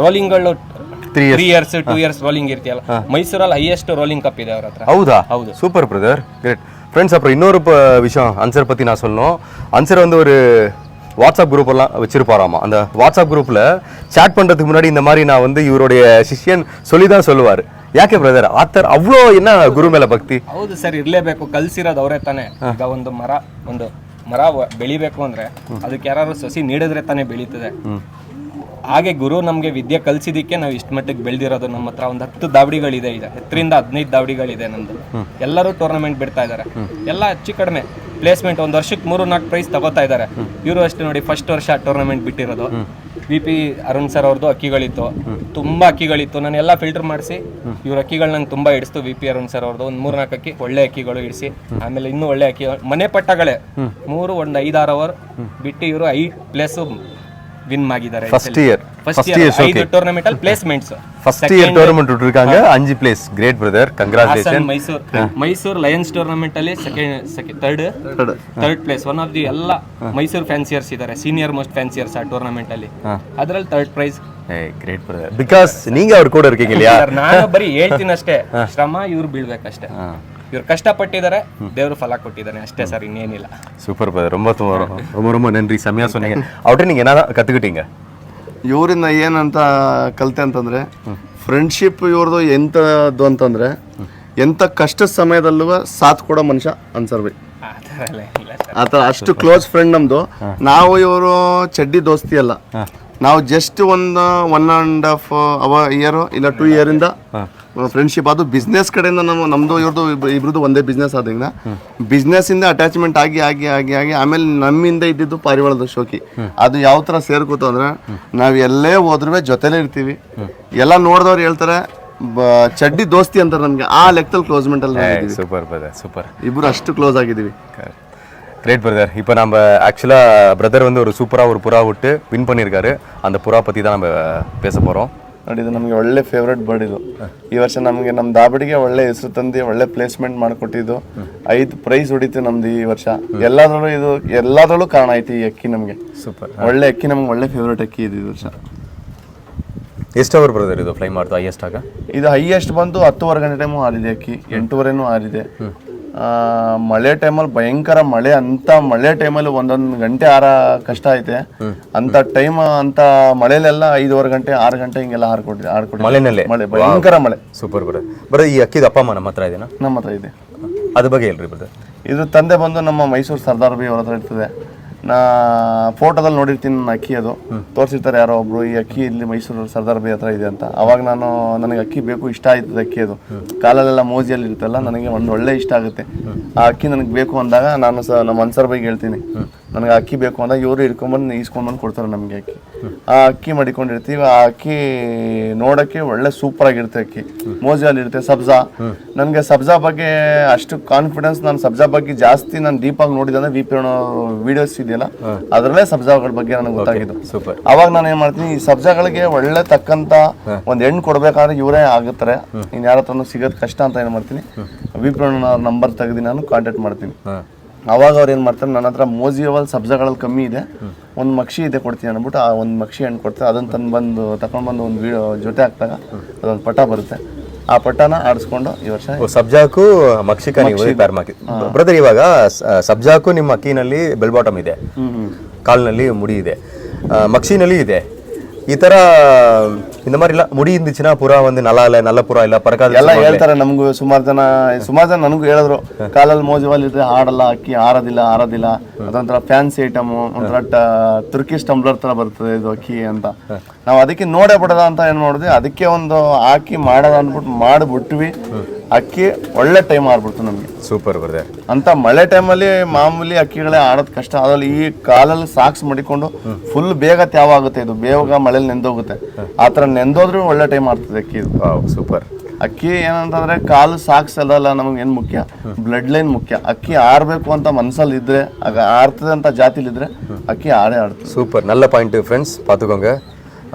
ರೋಲಿಂಗ್ಗಳು 3 ಇಯರ್ಸ್ 2 ಇಯರ್ಸ್ ರೋಲಿಂಗ್ ಇರ್ತೀಯಲ್ಲ, ಮೈಸೂರಲ್ಲಿ ಹೈಯೆಸ್ಟ್ ರೋಲಿಂಗ್ ಕಪ್ ಇದೆ ಅವ್ರ ಹತ್ರ. ಹೌದಾ? ಹೌದು. Super brother, great. ஃப்ரெண்ட்ஸ், அப்புறம் இன்னொரு விஷயம் அன்சர் பற்றி நான் சொல்லணும். அன்சர் வந்து ஒரு வாட்ஸ்அப் குரூப் எல்லாம் வச்சிருப்பாராமா. அந்த வாட்ஸ்அப் குரூப்பில் சேட் பண்ணுறதுக்கு முன்னாடி இந்த மாதிரி நான் வந்து இவருடைய சிஷ்யன் சொல்லி தான் சொல்லுவார். ಯಾಕೆ ಬ್ರದರ್ ಆತರ ಅவ்வளೋ என்ன ಗುರು ಮೇಲೆ ಭಕ್ತಿ? ಹೌದು ಸರ್, ಇರಲೇಬೇಕು. ಕಲ್ಸಿರೋದು ಅವರೇ ತಾನೆ. ಈಗ ಒಂದು ಮರ ಬೆಳಿಬೇಕು ಅಂದ್ರೆ ಅದಕ್ಕೆ ಯಾರು ಸಸಿ ನೀಡಿದ್ರೆ ತಾನೇ ಬೆಳೀತದೆ. ಹಾಗೆ ಗುರು ನಮಗೆ ವಿದ್ಯೆ ಕಲ್ಸಿದಕ್ಕೆ ನಾವು ಇಷ್ಟ ಮಟ್ಟಿಗೆ ಬೆಳೆದಿರೋದು. ನಮ್ಮ ಹತ್ರ ಒಂದು 10 ದಾವಡಿಗಳಿದೆ. 10-15 ದಾವಡಿಗಳಿದೆ ನಮ್ದು. ಎಲ್ಲರೂ ಟೂರ್ನಮೆಂಟ್ ಬಿಡ್ತಾ ಇದ್ದಾರೆ. ಎಲ್ಲ ಹೆಚ್ಚು ಕಡಿಮೆ ಪ್ಲೇಸ್ಮೆಂಟ್ ಒಂದು ವರ್ಷಕ್ಕೆ 3-4 ಪ್ರೈಸ್ ತಗೋತಾ ಇದ್ದಾರೆ. ಇವರು ಅಷ್ಟೇ ನೋಡಿ, ಫಸ್ಟ್ ವರ್ಷ ಟೂರ್ನಮೆಂಟ್ ಬಿಟ್ಟಿರೋದು. VP ಅರುಣ್ ಸರ್ ಅವ್ರದ್ದು ಅಕ್ಕಿಗಳಿತ್ತು, ತುಂಬಾ ಅಕ್ಕಿಗಳಿತ್ತು. ನಾನು ಎಲ್ಲ ಫಿಲ್ಟರ್ ಮಾಡಿಸಿ ಇವ್ರ ಅಕ್ಕಿಗಳು ನಂಗೆ ತುಂಬಾ ಹಿಡಿಸ್ತು. VP ಅರುಣ್ ಸರ್ ಅವ್ರದ್ದು ಒಂದು 3-4 ಅಕ್ಕಿ ಒಳ್ಳೆ ಅಕ್ಕಿಗಳು ಹಿಡಿಸಿ, ಆಮೇಲೆ ಇನ್ನೂ ಒಳ್ಳೆ ಅಕ್ಕಿ ಮನೆ ಪಟ್ಟಗಳೇ 3 ಒಂದು 5-6 ಅವರ್ ಬಿಟ್ಟು ಇವರು 5 ಪ್ಲೇಸ್ ವಿನ್ ಆಗಿದ್ದಾರೆ. ಫಸ್ಟ್ ಇಯರ್ 5 ಟೂರ್ನಮೆಂಟ್ ಅಲ್ಲಿ ಪ್ಲೇಸ್ಮೆಂಟ್ಸ್. ಫಸ್ಟ್ ಇಯರ್ ಟೂರ್ನಮೆಂಟ್ விட்டுருக்காங்க 5 place. Great brother, congratulation. Mysuru lions tournament ಅಲ್ಲಿ third place. One of the ಎಲ್ಲ ಮೈಸೂರು ಫ್ಯಾನ್ಸಿಯರ್ಸ್ ಇದ್ದಾರೆ, ಸೀನಿಯರ್ ಮೋಸ್ಟ್ ಫ್ಯಾನ್ಸಿಯರ್ಸ್ ಆ ಟೂರ್ನಮೆಂಟ್ ಅಲ್ಲಿ. ಅದ್ರಲ್ಲಿ 3rd price. Great brother, because நீங்க அவர் கூட இருக்கீங்க இல்லையா? ನಾನು ಬರೀ ಹೇಳ್ತೀನಿ ಅಷ್ಟೇ, ಶ್ರಮ ಇವ್ರು ಬೀಳ್ಬೇಕಷ್ಟೇ. ಇವ್ರು ಕಷ್ಟಪಟ್ಟಿದ್ದಾರೆ, ದೇವರು ಫಲ ಕೊಟ್ಟಿದ್ದಾನೆ ಅಷ್ಟೇ ಸರ್, ಇನ್ನೇನಿಲ್ಲ. சூப்பர் பிரதர், ரொம்ப நன்றி. செம்மையா சொன்னீங்க. அவர்கிட்ட நீங்க என்ன கத்துக்கிட்டீங்க? ಇವರಿಂದ ಏನಂತ ಕಲಿತೆ ಅಂತಂದ್ರೆ, ಫ್ರೆಂಡ್ಶಿಪ್ ಇವ್ರದ್ದು ಎಂಥದ್ದು ಅಂತಂದ್ರೆ, ಎಂಥ ಕಷ್ಟದ ಸಮಯದಲ್ಲೂ ಸಾಥ್ ಕೊಡೋ ಮನುಷ್ಯ ಅನ್ಸರ್ ಬೈ. ಆ ಥರ ಅಷ್ಟು ಕ್ಲೋಸ್ ಫ್ರೆಂಡ್ ನಮ್ದು. ನಾವು ಇವರು ಚಡ್ಡಿ ದೋಸ್ತಿ ಅಲ್ಲ, ನಾವು ಜಸ್ಟ್ 1.5 ಇಯರ್ ಇಲ್ಲ 2 ಇಯರಿಂದ ಫ್ರೆಂಡ್ಶಿಪ್. ಅದು ಬಿಸ್ನೆಸ್ ಕಡೆಯಿಂದ ನಮ್ದು ಇವ್ರದ್ದು ಇಬ್ರದ್ದು ಒಂದೇ ಬಿಸ್ನೆಸ್ ಆದ್ರಿಂದ ಬಿಸ್ನೆಸ್ ಇಂದ ಅಟ್ಯಾಚ್ಮೆಂಟ್ ಆಗಿ ಆಗಿ ಆಗಿ ಆಗಿ ಆಮೇಲೆ ನಮ್ಮಿಂದ ಇದ್ದಿದ್ದು ಪಾರಿವಾಳದ ಶೋಕಿ. ಅದು ಯಾವ ತರ ಸೇರ್ಕೋತು ಅಂದ್ರೆ, ನಾವ್ ಎಲ್ಲೇ ಹೋದ್ರೂ ಜೊತೆಲೇ ಇರ್ತೀವಿ. ಎಲ್ಲ ನೋಡಿದವ್ರು ಹೇಳ್ತಾರೆ ಚಡ್ಡಿ ದೋಸ್ತಿ ಅಂತಾರೆ ನಮ್ಗೆ. ಆ ಲೆಕ್ಕದಲ್ಲಿ ಕ್ಲೋಸ್ಮೆಂಟ್ ಅಲ್ಲಿ சூப்பர் பிரதர், சூப்பர். ಇಬ್ರು ಅಷ್ಟು ಕ್ಲೋಸ್ ಆಗಿದ್ದೀವಿ. Great brother. இப்போ நம்ம ஆக்சுவலாக பிரதர் வந்து ஒரு சூப்பராக ஒரு புறா விட்டு வின் பண்ணியிருக்காரு. அந்த புறா பற்றி தான் நம்ம பேச போகிறோம். ನೋಡಿ, ಇದು ನಮಗೆ ಒಳ್ಳೆ ಫೇವ್ರೇಟ್ ಬರ್ಡ್. ಇದು ಈ ವರ್ಷ ನಮಗೆ ನಮ್ಮ ದಾಬಡಿಗೆ ಒಳ್ಳೆ ಹೆಸರು ತಂದು ಒಳ್ಳೆ ಪ್ಲೇಸ್ಮೆಂಟ್ ಮಾಡಿಕೊಟ್ಟಿದ್ದು. 5 ಪ್ರೈಸ್ ಹೊಡಿತು ನಮ್ದು ಈ ವರ್ಷ. ಎಲ್ಲದರಲ್ಲೂ ಕಾರಣ ಆಯ್ತು ಈ ಅಕ್ಕಿ ನಮಗೆ. ಸೂಪರ್, ಒಳ್ಳೆ ಅಕ್ಕಿ, ನಮ್ಗೆ ಒಳ್ಳೆ ಫೇವ್ರೇಟ್ ಅಕ್ಕಿ ಇದು ಈ ವರ್ಷ. ಎಷ್ಟು ಅವರ್ ಬ್ರದರ್ ಇದು ಫ್ಲೈ ಮಾಡ್ತಾ ಹೈಯೆಸ್ಟ್ ಆಗ? ಇದು ಹೈಯೆಸ್ಟ್ ಬಂದು 10 ಗಂಟೆ ಟೈಮು ಆರಿದೆ ಅಕ್ಕಿ, 8:30 ಆರಿದೆ. ಮಳೆ ಟೈಮಲ್ಲಿ ಭಯಂಕರ ಮಳೆ, ಅಂತ ಮಳೆ ಟೈಮಲ್ಲಿ 1 ಗಂಟೆ ಕಷ್ಟ ಐತೆ. ಅಂತ ಟೈಮ್ ಅಂತ ಮಳೆಲೆಲ್ಲ 5:15 ಗಂಟೆ 6 ಗಂಟೆ ಹಿಂಗೆಲ್ಲ ಹಾರ್ಕೊಟ್ಟಿದೆ. ಮಳೆ ಭಯಂಕರ ಮಳೆ. Super brother. ಈ ಅಕ್ಕಿದ ಅಪ್ಪ ಅಮ್ಮ ನಮ್ಮ ಹತ್ರ ಇದೆನಾ? ನಮ್ಮ ಹತ್ರ ಇದೆ. ಅದ್ರ ಬಗ್ಗೆ ಹೇಳ್ರಿ ಬ್ರದರ್. ಇದು ತಂದೆ ಬಂದು ನಮ್ಮ ಮೈಸೂರು ಸರ್ದಾರ್ ಬಿ ಅವ್ರ ಹತ್ರ ಇರ್ತದೆ. ನಾ ಫೋಟೋದಲ್ಲಿ ನೋಡಿರ್ತೀನಿ ನನ್ನ ಅಕ್ಕಿ ಅದು ತೋರಿಸಿರ್ತಾರೆ ಯಾರೋ ಒಬ್ರು ಈ ಅಕ್ಕಿ ಇಲ್ಲಿ ಮೈಸೂರು ಸರ್ದಾರ್ ಬೈ ಹತ್ರ ಇದೆ ಅಂತ. ಅವಾಗ ನನಗೆ ಅಕ್ಕಿ ಬೇಕು, ಇಷ್ಟ ಆಯ್ತದೆ ಅಕ್ಕಿ. ಅದು ಕಾಲಲ್ಲೆಲ್ಲ ಮೋಜಿಯಲ್ಲಿ ಇರುತ್ತಲ್ಲ, ನನಗೆ ಒಂದು ಒಳ್ಳೆ ಇಷ್ಟ ಆಗುತ್ತೆ. ಆ ಅಕ್ಕಿ ನನಗೆ ಬೇಕು ಅಂದಾಗ ನಾನು ನಮ್ಮ ಅನ್ಸರ್ ಬೈಗೆ ಹೇಳ್ತೀನಿ ನನಗೆ ಅಕ್ಕಿ ಬೇಕು ಅಂದಾಗ ಇವರು ಇಟ್ಕೊಂಡ್ಬಂದು ಈಸ್ಕೊಂಡ್ಬಂದು ಕೊಡ್ತಾರೆ ನಮಗೆ ಅಕ್ಕಿ. ಆ ಅಕ್ಕಿ ಮಡಿಕೊಂಡಿರ್ತೀವಿ. ಆ ಅಕ್ಕಿ ನೋಡೋಕ್ಕೆ ಒಳ್ಳೆ ಸೂಪರ್ ಆಗಿರುತ್ತೆ ಅಕ್ಕಿ, ಮೋಜಿಯಲ್ಲಿ ಇರುತ್ತೆ. ಸಬ್ಜಾ, ನನಗೆ ಸಬ್ಜಾ ಬಗ್ಗೆ ಅಷ್ಟು ಕಾನ್ಫಿಡೆನ್ಸ್, ನಾನು ಸಬ್ಜಾ ಬಗ್ಗೆ ಜಾಸ್ತಿ ನಾನು ಡೀಪಾಗಿ ನೋಡಿದಂದ್ರೆ ವಿ ಪಿ ವಿಡಿಯೋಸ್ ಇದೆಯಲ್ಲ ಅದರಲ್ಲೇ ಸಬ್ಜಾಗಳ ಬಗ್ಗೆ ನನಗೆ ಗೊತ್ತಾಗಿದ್ದು. ಅವಾಗ ನಾನು ಏನ್ ಮಾಡ್ತೀನಿ, ಈ ಸಬ್ಜಾಗಳಿಗೆ ಒಳ್ಳೆ ತಕ್ಕಂತ ಒಂದ್ ಹೆಣ್ಣು ಕೊಡ್ಬೇಕಾದ್ರೆ ಇವರೇ ಆಗುತ್ತಾರೆ, ಇನ್ ಯಾರ ಹತ್ರನೂ ಸಿಗೋದು ಕಷ್ಟ ಅಂತ ಏನ್ ಮಾಡ್ತೀನಿ, ವಿ ಪಿ ನಂಬರ್ ತೆಗೆದು ನಾನು ಕಾಂಟ್ಯಾಕ್ಟ್ ಮಾಡ್ತೀನಿ. ಅವಾಗ ಅವ್ರು ಏನು ಮಾಡ್ತಾರೆ, ನನ್ನ ಹತ್ರ ಮೋಜಿಯವಲ್ ಸಬ್ಜಾಗಳಲ್ಲಿ ಕಮ್ಮಿ ಇದೆ, ಒಂದು ಮಕ್ಷಿ ಇದೆ ಕೊಡ್ತೀನಿ ಅಂದ್ಬಿಟ್ಟು ಆ ಒಂದು ಮಕ್ಷಿ ಹಣ್ಣು ಕೊಡ್ತಾರೆ. ಅದನ್ನು ತಂದು ತಗೊಂಡ್ಬಂದು ಒಂದು ಜೊತೆ ಹಾಕಿದಾಗ ಅದೊಂದು ಪಟ ಬರುತ್ತೆ. ಆ ಪಟ್ಟನ ಆಡಿಸ್ಕೊಂಡು ಈ ವರ್ಷ ಸಬ್ಜಾಕು ಮಕ್ಷಿಕ ನೀವು ತಯಾರು ಮಾಡಿ ಬ್ರದರ್. ಇವಾಗ ಸಬ್ಜಾಕು ನಿಮ್ಮ ಅಕ್ಕಿನಲ್ಲಿ ಬೆಲ್ ಬಾಟಮ್ ಇದೆ, ಕಾಲಿನಲ್ಲಿ ಮುಡಿ ಇದೆ, ಮಕ್ಷಿನಲ್ಲಿ ಇದೆ. ಈ ತರ இந்த மாதிரி ಇಲ್ಲ ಮುಡಿ ಇಂದಿಚಿನ ಪುರ ಒಂದು ನಲ್ಲಪುರ ಇಲ್ಲ ಪರಕಾದ ಎಲ್ಲ ಹೇಳ್ತಾರೆ ನಮಗೂ. ಸುಮಾರು ಜನ ನನಗೂ ಹೇಳಿದ್ರು, ಕಾಲಲ್ಲಿ ಮೋಜುವಲ್ ಇದ್ರೆ ಹಾಡಲ್ಲ, ಅಕ್ಕಿ ಆರೋದಿಲ್ಲ. ಅದೊಂಥರ ಫ್ಯಾನ್ಸಿ ಐಟಮ್, ಒಂಥರ ತುರ್ಕಿಶ್ ಟಂಬ್ಲರ್ ತರ ಬರ್ತದೆ ಇದು ಅಕ್ಕಿ ಅಂತ. ನಾವು ಅದಕ್ಕೆ ನೋಡೇ ಬಿಡದ ಅಂತ ಏನ್ ಮಾಡಿದ್ವಿ, ಅದಕ್ಕೆ ಒಂದು ಹಾಕಿ ಮಾಡೋದ ಅಂದ್ಬಿಟ್ಟು ಮಾಡಿಬಿಟ್ವಿ. ಅಕ್ಕಿ ಒಳ್ಳೆ ಟೈಮ್ ಆಗ್ಬಿಡ್ತು ನಮ್ಗೆ. ಸೂಪರ್ ಬರ್ದೆ ಅಂತ ಮಳೆ ಟೈಮಲ್ಲಿ ಮಾಮೂಲಿ ಅಕ್ಕಿಗಳೇ ಆಡೋದು ಕಷ್ಟ. ಅದ್ರಲ್ಲಿ ಈ ಕಾಲಲ್ಲಿ ಸಾಕ್ಸ್ ಮಡಿಕೊಂಡು ಫುಲ್ ಬೇಗ ತ್ಯಾವ ಆಗುತ್ತೆ, ಇದು ಬೇಗ ಮಳೆಲಿ ನೆಂದೋಗುತ್ತೆ. ಆ ಥರ ನೆಂದೋದ್ರೂ ಒಳ್ಳೆ ಟೈಮ್ ಆಗ್ತದೆ ಅಕ್ಕಿ ಇದು. ಸೂಪರ್. ಅಕ್ಕಿ ಏನಂತಂದ್ರೆ ಕಾಲು ಸಾಕ್ಸ್ ಅಲ್ಲ ನಮಗೆ ಏನು ಮುಖ್ಯ, ಬ್ಲಡ್ ಲೈನ್ ಮುಖ್ಯ. ಅಕ್ಕಿ ಆಡ್ಬೇಕು ಅಂತ ಮನಸ್ಸಲ್ಲಿ ಇದ್ರೆ, ಆಗ ಆಡ್ತದೆ ಅಂತ ಜಾತಿಲಿದ್ರೆ ಅಕ್ಕಿ ಆಡೇ ಆಡ್ತದೆ. ಸೂಪರ್, நல்ல பாயிண்ட் ஃப்ரெண்ட்ஸ், பார்த்துக்கோங்க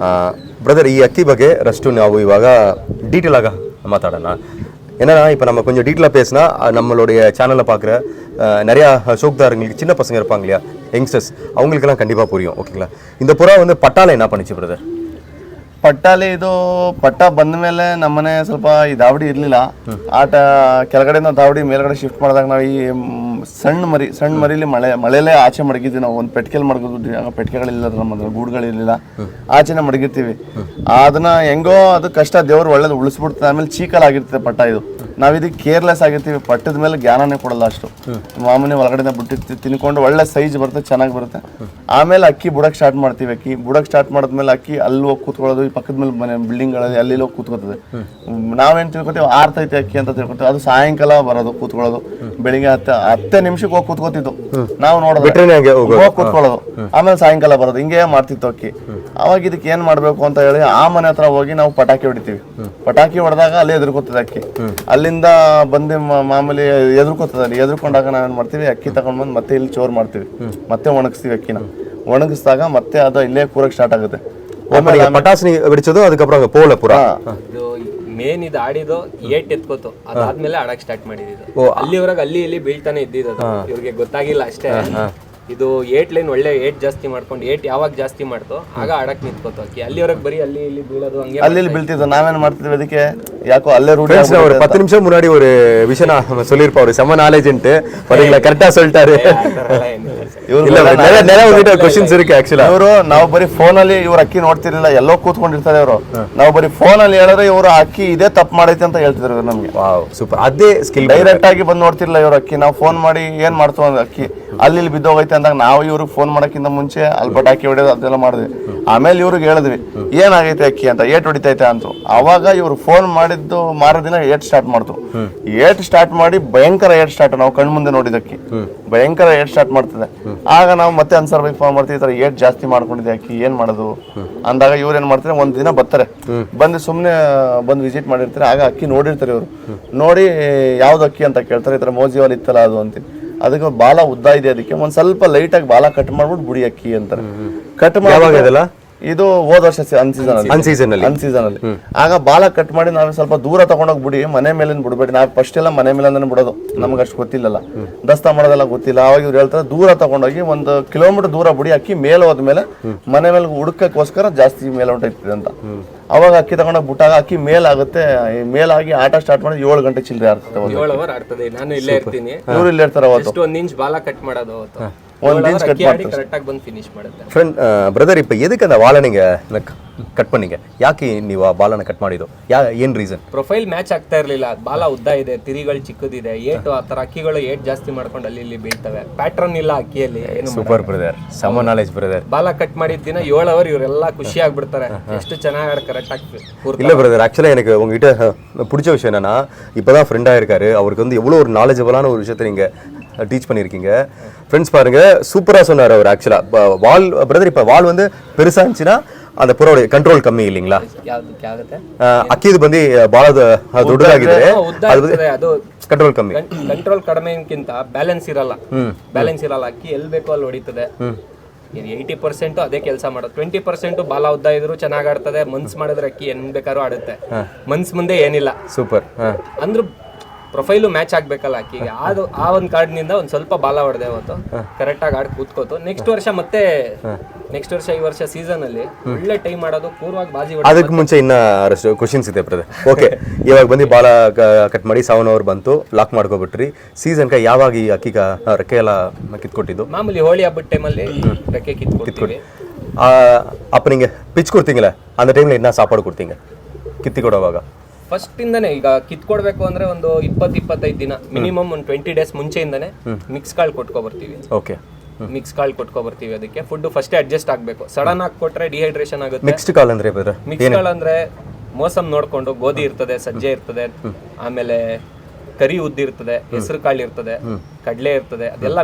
பிரதர். ಈ ಅಕ್ಕಿ ಬಗ್ಗೆ ರಷ್ಟು ನಾವು ಇವಾಗ டீட்டெயிலாக மாத்தாடனா. ஏன்னா இப்போ நம்ம கொஞ்சம் டீட்டெயிலாக பேசினா நம்மளுடைய சேனலில் பார்க்குற நிறையா ஷோக்தாரங்களுக்கு சின்ன பசங்க இருப்பாங்க இல்லையா, யங்ஸ்டர்ஸ், அவங்களுக்கெல்லாம் கண்டிப்பாக புரியும். ஓகேங்களா? இந்த புறா வந்து பட்டால என்ன பண்ணிச்சு பிரதர்? ಪಟ್ಟಾಲಿ ಇದು ಪಟ್ಟ ಬಂದ ಮೇಲೆ ನಮ್ಮನೆ ಸ್ವಲ್ಪ ಈ ದಾವಡಿ ಇರಲಿಲ್ಲ. ಆಟ ಕೆಳಗಡೆಯಿಂದ ದಾವಡಿ ಮೇಲ್ಗಡೆ ಶಿಫ್ಟ್ ಮಾಡಿದಾಗ ನಾವು ಈ ಸಣ್ಣ ಮರಿಲಿ ಮಳೆಯಲ್ಲೇ ಆಚೆ ಮಡಗಿದ್ವಿ. ನಾವು ಒಂದು ಪೆಟ್ಟಿಗೆಲ್ಲಿ ಮಡಗಿದ್ವಿ. ಆಗ ಪೆಟ್ಟಿಗೆಗಳಿಲ್ಲ, ನಮ್ಮ ಗೂಡುಗಳಿರಲಿಲ್ಲ, ಆಚೆನೆ ಮಡಗಿರ್ತೀವಿ. ಅದನ್ನ ಹೆಂಗೋ ಅದು ಕಷ್ಟ, ದೇವ್ರು ಒಳ್ಳೇದು ಉಳಿಸ್ಬಿಡ್ತದೆ. ಆಮೇಲೆ ಚೀಕಲಾಗಿರ್ತದೆ ಪಟ್ಟ ಇದು. ನಾವು ಇದಕ್ಕೆ ಕೇರ್ಲೆಸ್ ಆಗಿರ್ತೀವಿ, ಪಟ್ಟದ ಮೇಲೆ ಜ್ಞಾನನೇ ಕೊಡಲ್ಲ ಅಷ್ಟು. ಮಾಮೂಲಿ ಒಳಗಡೆಯಿಂದ ಬಿಟ್ಟಿರ್ತೀವಿ, ತಿನ್ಕೊಂಡು ಒಳ್ಳೆ ಸೈಜ್ ಬರುತ್ತೆ, ಚೆನ್ನಾಗಿ ಬರುತ್ತೆ. ಆಮೇಲೆ ಅಕ್ಕಿ ಬುಡಕ್ಕೆ ಸ್ಟಾರ್ಟ್ ಮಾಡ್ತೀವಿ. ಅಕ್ಕಿ ಬುಡಕ್ಕೆ ಸ್ಟಾರ್ಟ್ ಮಾಡಿದ್ಮೇಲೆ ಅಕ್ಕಿ ಅಲ್ಲಿ ಹೋಗಿ ಕೂತ್ಕೊಳ್ಳೋದು, ಈ ಪಕ್ಕದ ಮೇಲೆ ಮನೆ ಬಿಲ್ಡಿಂಗ್ಗಳಲ್ಲಿ ಅಲ್ಲಿ ಹೋಗಿ ಕೂತ್ಕೋತದೆ. ನಾವೇನು ತಿಳ್ಕೊತೀವಿ, ಆರ್ತೈತೆ ಅಕ್ಕಿ ಅಂತ ತಿಳ್ಕೊತೀವಿ. ಅದು ಸಾಯಂಕಾಲ ಬರೋದು ಕೂತ್ಕೊಳ್ಳೋದು, ಬೆಳಿಗ್ಗೆ 10 ನಿಮಿಷಕ್ಕೆ ಹೋಗಿ ಕೂತ್ಕೋತಿದ್ದು ನಾವು ನೋಡೋದು, ಹೋಗಿ ಕೂತ್ಕೊಳ್ಳೋದು, ಆಮೇಲೆ ಸಾಯಂಕಾಲ ಬರೋದು, ಹಿಂಗೆ ಮಾಡ್ತಿತ್ತು ಅಕ್ಕಿ. ಅವಾಗ ಇದಕ್ಕೆ ಏನ್ ಮಾಡ್ಬೇಕು ಅಂತ ಹೇಳಿ ಆ ಮನೆ ಹತ್ರ ಹೋಗಿ ನಾವು ಪಟಾಕಿ ಹೊಡಿತೀವಿ. ಪಟಾಕಿ ಹೊಡೆದಾಗ ಅಲ್ಲಿ ಎದುರ್ಕೋತದೆ ಅಕ್ಕಿ. ಅಲ್ಲಿಂದ ಬಂದು ಮಾಮೂಲಿ ಎದುರ್ಕೋತದೆ. ಅಲ್ಲಿ ಎದುರ್ಕೊಂಡಾಗ ನಾವೇನ್ ಮಾಡ್ತೀವಿ, ಅಕ್ಕಿ ತಗೊಂಡ್ಬಂದು ಮತ್ತೆ ಇಲ್ಲಿ ಚೋರ್ ಮಾಡ್ತೀವಿ, ಮತ್ತೆ ಒಣಗಿಸ್ತೀವಿ. ಅಕ್ಕಿನ ಒಣಗಿಸಿದಾಗ ಮತ್ತೆ ಅದು ಇಲ್ಲೇ ಕೂರಕ್ ಸ್ಟಾರ್ಟ್ ಆಗುತ್ತೆ. ಪಟಾಸು ಬಿಡಿಸೋದು, ಅದಕ್ಕப்புறம் ಪೋಲ ಪುರ ಮೇನ್ ಇದು ಆಡಿದ್ದು ಏಟ್ ಎತ್ಕೋತು, ಅದಾದ್ಮೇಲೆ ಆಡಕ್ ಸ್ಟಾರ್ಟ್ ಮಾಡಿದ್ದು. ಅಲ್ಲಿವರೆಗೆ ಅಲ್ಲಿ ಇಲ್ಲಿ ಬೀಳ್ತಾನೆ ಇದ್ದಿದ್ದು, ಇವ್ರಿಗೆ ಗೊತ್ತಾಗಿಲ್ಲ ಅಷ್ಟೇ. ಇದು ಏಟ್ ಲೈನ್ ಒಳ್ಳೆ ಏಟ್ ಜಾಸ್ತಿ ಮಾಡ್ಕೊಂಡು, ಏಟ್ ಯಾವಾಗ ಜಾಸ್ತಿ ಮಾಡ್ತೋ ಆಗ ಆಡಕ್ ನಿಂತ್ಕೋತು ಅಕ್ಕಿ. ಅಲ್ಲಿವರೆಗೆ ಬರೀ ಅಲ್ಲಿ ಇಲ್ಲಿ ಬೀಳೋದು, ಹಂಗೆ ಅಲ್ಲಿ ಬೀಳ್ತಿದ್ದು. ನಾವೇನ್ ಮಾಡ್ತಿದ್ವಿ, ಅದಕ್ಕೆ ಯಾಕೋ ಅಲ್ಲೇ ರೂಢಿ. ஒரு 10 நிமிஷம் முன்னாடி ஒரு விஷயம் நான் சொல்லியிருப்பேன், ஒரு செம்ம நாலேஜ்ன்ட்டு பாத்தீங்களா, கரெக்டா சொல்லிட்டாரு. நிறைய உங்ககிட்ட क्वेश्चंस இருக்கு ಆಕ್ಚುಲಿ. ಇವರು ನಾವು ಬರೀ ಫೋನ್ ಅಲ್ಲಿ ಇವ್ರ ಅಕ್ಕಿ ನೋಡ್ತಿರ್ಲಿಲ್ಲ, ಎಲ್ಲೋ ಕೂತ್ಕೊಂಡಿರ್ತಾರೆ ಇವರು. ನಾವು ಬರೀ ಫೋನ್ ಅಲ್ಲಿ ಹೇಳಿದ್ರೆ ಇವರು ಅಕ್ಕಿ ಇದೇ ತಪ್ಪು ಮಾಡೈತೆ ಅಂತ ಹೇಳ್ತಿದ್ರು ನಮ್ಗೆ. Wow super. ಅದೇ ಸ್ಕಿಲ್. ಡೈರೆಕ್ಟ್ ಆಗಿ ಬಂದು ನೋಡ್ತಿರ್ಲಿಲ್ಲ ಇವ್ರ ಅಕ್ಕಿ. ನಾವು ಫೋನ್ ಮಾಡಿ ಏನ್ ಮಾಡ್ತೀವಿ ಅಂದ್ರೆ ಅಕ್ಕಿ ಅಲ್ಲಿ ಇಲ್ಲಿ ಬಿದ್ದೋಗೈತೆ ಅಂದಾಗ ನಾವು ಇವ್ರಿಗೆ ಫೋನ್ ಮಾಡಕ್ಕಿಂತ ಮುಂಚೆ ಅಲ್ಲಿ ಪಟಾಕಿ ಹೊಡೆಯೋದು ಅದೆಲ್ಲ ಮಾಡಿದ್ವಿ. ಆಮೇಲೆ ಇವ್ರಿಗೆ ಹೇಳಿದ್ವಿ ಏನಾಗೈತೆ ಅಕ್ಕಿ ಅಂತ, ಏಟ್ ಹೊಡಿತೈತೆ ಅಂತ. ಅವಾಗ ಇವ್ರು ಫೋನ್ ಮಾಡಿದ್ದು ಮಾರೋ ದಿನ ಏಟ್ ಸ್ಟಾರ್ಟ್ ಮಾಡ್ತು. ಏಟ್ ಸ್ಟಾರ್ಟ್ ಮಾಡಿ ಭಯಂಕರ ಏಟ್ ಸ್ಟಾರ್ಟ್, ನಾವು ಕಣ್ ಮುಂದೆ ನೋಡಿದಕ್ಕಿ ಭಯಂಕರ ಏಟ್ ಸ್ಟಾರ್ಟ್ ಮಾಡ್ತದೆ. ಆಗ ನಾವು ಮತ್ತೆ ಅನ್ಸರ್ ಬೈಕ್ ಫೋನ್ ಮಾಡ್ತೀವಿ, ಈ ತರ ಏಟ್ ಜಾಸ್ತಿ ಮಾಡ್ಕೊಂಡಿದ್ದೆ ಅಕ್ಕಿ, ಏನ್ ಮಾಡೋದು ಅಂದಾಗ ಇವ್ರು ಏನ್ ಮಾಡ್ತಾರೆ, ಒಂದ್ ದಿನ ಬರ್ತಾರೆ, ಬಂದು ಸುಮ್ನೆ ಬಂದು ವಿಸಿಟ್ ಮಾಡಿರ್ತಾರೆ. ಆಗ ಅಕ್ಕಿ ನೋಡಿರ್ತಾರೆ ಇವರು. ನೋಡಿ ಯಾವ್ದು ಅಕ್ಕಿ ಅಂತ ಕೇಳ್ತಾರೆ, ಈ ತರ ಮೋಜಿವಲ್ ಇತ್ತಲ್ಲ ಅದು ಅಂತ. ಅದಕ್ಕೆ ಬಾಲ ಉದ್ದ ಇದೆ, ಅದಕ್ಕೆ ಒಂದ್ ಸ್ವಲ್ಪ ಲೈಟ್ ಆಗಿ ಬಾಲ ಕಟ್ ಮಾಡ್ಬಿಟ್ಟು ಬುಡಿ ಅಕ್ಕಿ ಅಂತಾರೆ. ಕಟ್ ಮಾಡಿ ಇದು ಹೋದ ವರ್ಷ ಅನ್ಸೀಸನ್ ಅಲ್ಲಿ ಆಗ ಬಾಲ ಕಟ್ ಮಾಡಿ ನಾವು ಸ್ವಲ್ಪ ದೂರ ತಗೊಂಡೋಗಿ ಬಿಡಿ, ಮನೆ ಮೇಲಿಂದ ಬಿಡ್ಬೇಡಿ. ನಾವು ಫಸ್ಟ್ ಎಲ್ಲ ಮನೆ ಮೇಲಿಂದ ಬಿಡೋದು, ನಮ್ಗೆ ಅಷ್ಟು ಗೊತ್ತಿಲ್ಲಲ್ಲ, ದಸ್ತ ಮಾಡೋದೆಲ್ಲ ಗೊತ್ತಿಲ್ಲ. ಅವಾಗ ಇವ್ರು ಹೇಳ್ತಾರೆ ದೂರ ತಗೊಂಡೋಗಿ 1 ಕಿಲೋಮೀಟರ್ ದೂರ ಬಿಡಿ, ಅಕ್ಕಿ ಮೇಲೆ ಹೋದ್ಮೇಲೆ ಮನೆ ಮೇಲೆ ಹುಡುಕಕ್ಕೋಸ್ಕರ ಜಾಸ್ತಿ ಮೇಲೆ ಹೊಂಟೈತಿದೆ ಅಂತ. ಅವಾಗ ಅಕ್ಕಿ ತಗೊಂಡೋಗಿ ಬಿಟ್ಟಾಗ ಅಕ್ಕಿ ಮೇಲಾಗುತ್ತೆ. ಮೇಲಾಗಿ ಆಟ ಸ್ಟಾರ್ಟ್ ಮಾಡಿ 7 ಗಂಟೆ ಚಿಲ್ಲರೆ ಆಡ್ತದೆ. ನಾನು ಇಲ್ಲೇ ಇರ್ತೀನಿ, ಇವ್ರು ಇಲ್ಲೇ ಇರ್ತಾರೆ. ಅವತ್ತು 1 ಇಂಚ್ ಬಾಲ ಕಟ್ ಮಾಡೋದು. 1 inch cut ಮಾಡ್ತಾರೆ கரெக்டாக ಬಂದು ಫಿನಿಶ್ ಮಾಡುತ್ತೆ. ஃப்ரெண்ட் பிரதர் இப்போ எதுக்கு அந்த வாழை நீங்கள் ಕಟ್ பண்ணீங்க? ಯಾಕೆ ನೀವು ಆ ಬಾಲನ ಕಟ್ ಮಾಡಿದ್ದು? ಏನು ರೀಸನ್? ಪ್ರೊಫೈಲ್ ಮ್ಯಾಚ್ ಆಗ್ತಾ ಇರಲಿಲ್ಲ. ಬಾಲ ಉದ್ದ ಇದೆ, ತಿರಿಗಳು ಚಿಕ್ಕದಿದೆ, ಏಟು ಆ ಥರ ಅಕ್ಕಿಗಳು ಏಟ್ ಜಾಸ್ತಿ ಮಾಡ್ಕೊಂಡು ಅಲ್ಲಿ ಇಲ್ಲಿ ಬೀಳ್ತವೆ. ಪ್ಯಾಟ್ರನ್ ಇಲ್ಲ ಅಕ್ಕಿಯಲ್ಲಿ. ಏನು ಸೂಪರ್ ಬ್ರದರ್, ಸಮ ನಾಲೆಜ್ ಬ್ರದರ್. ಬಾಲ ಕಟ್ ಮಾಡಿದ ದಿನ 7 hour ಇವರೆಲ್ಲ ಖುಷಿ ಆಗ್ಬಿಡ್ತಾರೆ, ಎಷ್ಟು ಚೆನ್ನಾಗಿ கரெக்ட் ஆகி. இல்லை பிரதர், ஆக்சுவலாக எனக்கு உங்ககிட்ட பிடிச்ச விஷயம் என்னன்னா, இப்போ தான் ஃப்ரெண்டாக இருக்காரு, அவருக்கு வந்து எவ்வளோ ஒரு நாலேஜபிளான ஒரு விஷயத்தை நீங்கள் டீச் பண்ணியிருக்கீங்க. ஃப்ரெண்ட்ஸ் பாருங்க, சூப்பராக சொன்னார் அவர். ஆக்சுவலாக வால் பிரதர், இப்போ வால் வந்து பெருசாக இருந்துச்சுன்னா அந்த ಪುರೋಡೆ ಕಂಟ್ರೋಲ್ ಕಮ್ಮಿ ಇಲ್ಲಿಂಗ್ಲಾ? ಅಕ್ಕಿದು ಬಂದು ಭಾಳ ದೊಡ್ಡದಾಗಿದೆ, ಅದು ಕಂಟ್ರೋಲ್ ಕಮ್ಮಿ. ಕಂಟ್ರೋಲ್ ಕಡಿಮೆಗಿಂತ ಬ್ಯಾಲೆನ್ಸ್ ಇರಲ್ಲ. ಅಕ್ಕಿ ಎಲ್ಲಿ ಬೇಕೋ ಅಲ್ಲಿ ಹೊಡಿತದೆ. 80% ಅದೇ ಕೆಲಸ ಮಾಡೋದು. 20% ಬಾಲ ಉದ್ದ ಇದ್ರು ಚೆನ್ನಾಗಿ ಆಡ್ತದೆ. ಮನ್ಸ್ ಮಾಡಿದ್ರೆ ಅಕ್ಕಿ ಏನ್ ಬೇಕಾದ್ರೂ ಆಡುತ್ತೆ. ಮನ್ಸ್ ಮುಂದೆ ಏನಿಲ್ಲ. ಸೂಪರ್. ಅಂದ್ರೂ ಪ್ರೊಫೈಲು ಮ್ಯಾಚ್ ಆಗ್ಬೇಕಲ್ಲ ಅಕ್ಕಿಗೆ. ಅದು ಆ ಒಂದು ಕಾರ್ಡ್ನಿಂದ ಒಂದು ಸ್ವಲ್ಪ ಬಾಲ ಹೊಡೆದೆ ಅವತ್ತು, ಕರೆಕ್ಟಾಗಿ ಆಡಿ ಕೂತ್ಕೋತು. ನೆಕ್ಸ್ಟ್ ವರ್ಷ ಈ ವರ್ಷ ಸೀಸನ್ ಅಲ್ಲಿ ಒಳ್ಳೆ ಟೈಮ್ ಮಾಡೋದು, ಪೂರ್ವವಾಗಿ ಬಾಜಿ ಹೊಡೆದು. ಅದಕ್ಕೆ ಮುಂಚೆ ಇನ್ನಷ್ಟು ಕ್ವಶನ್ಸ್ ಇದೆ ಬ್ರದರ್. ಓಕೆ, ಇವಾಗ ಬಂದು ಬಾಲ ಕಟ್ ಮಾಡಿ 7 hour ಬಂತು, ಲಾಕ್ ಮಾಡ್ಕೊಬಿಟ್ರಿ. ಸೀಸನ್ಗೆ ಯಾವಾಗ ಈ ಅಕ್ಕಿಗ ರೆಕ್ಕೆ ಎಲ್ಲ ಕಿತ್ಕೊಟ್ಟಿದ್ದು? ಮಾಮೂಲಿ ಹೋಳಿ ಹಬ್ಬದ ಟೈಮಲ್ಲಿ ರೆಕ್ಕೆ ಕಿತ್ಕೊಡ್ತೀವಿ. அப்போ நீங்கள் பிச் கொடுத்தீங்களே, அந்த டைமில் என்ன சாப்பாடு கொடுத்தீங்க ಕಿತ್ತಿ ಕೊಡುವಾಗ? ಫಸ್ಟ್ ಇಂದಾನೆ ಈಗ ಕಿತ್ಕೊಡ್ಬೇಕು ಅಂದ್ರೆ ಒಂದು 20-25 ದಿನ ಮಿನಿಮಮ್, ಒಂದು 20 days ಮುಂಚೆಯಿಂದಾನೆ ಮಿಕ್ಸ್ ಕಾಳು ಕೊಟ್ಕೊಬರ್ತೀವಿ. ಓಕೆ, ಮಿಕ್ಸ್ ಕಾಳು ಕೊಟ್ಕೊಬರ್ತೀವಿ. ಅದಕ್ಕೆ ಫುಡ್ ಫಸ್ಟ್ ಅಡ್ಜಸ್ಟ್ ಆಗಬೇಕು. ಸಡನ್ ಆಗಿ ಕೊಟ್ರೆ ಡಿಹೈಡ್ರೇಷನ್ ಆಗುತ್ತೆ. ಮಿಕ್ಸ್ಡ್ ಕಾಳು ಅಂದ್ರೆ ಮಿಕ್ಸ್ ಕಾಳು ಅಂದ್ರೆ ಮೋಸಮ್ ನೋಡ್ಕೊಂಡು ಗೋಧಿ ಇರ್ತದೆ, ಸಜ್ಜೆ ಇರ್ತದೆ, ಆಮೇಲೆ ಕರಿ ಉದ್ದಿ ಇರ್ತದೆ, ಹೆಸರು ಕಾಳು ಇರ್ತದೆ, ಕಡಲೆ ಇರ್ತದೆ, ಅದೆಲ್ಲ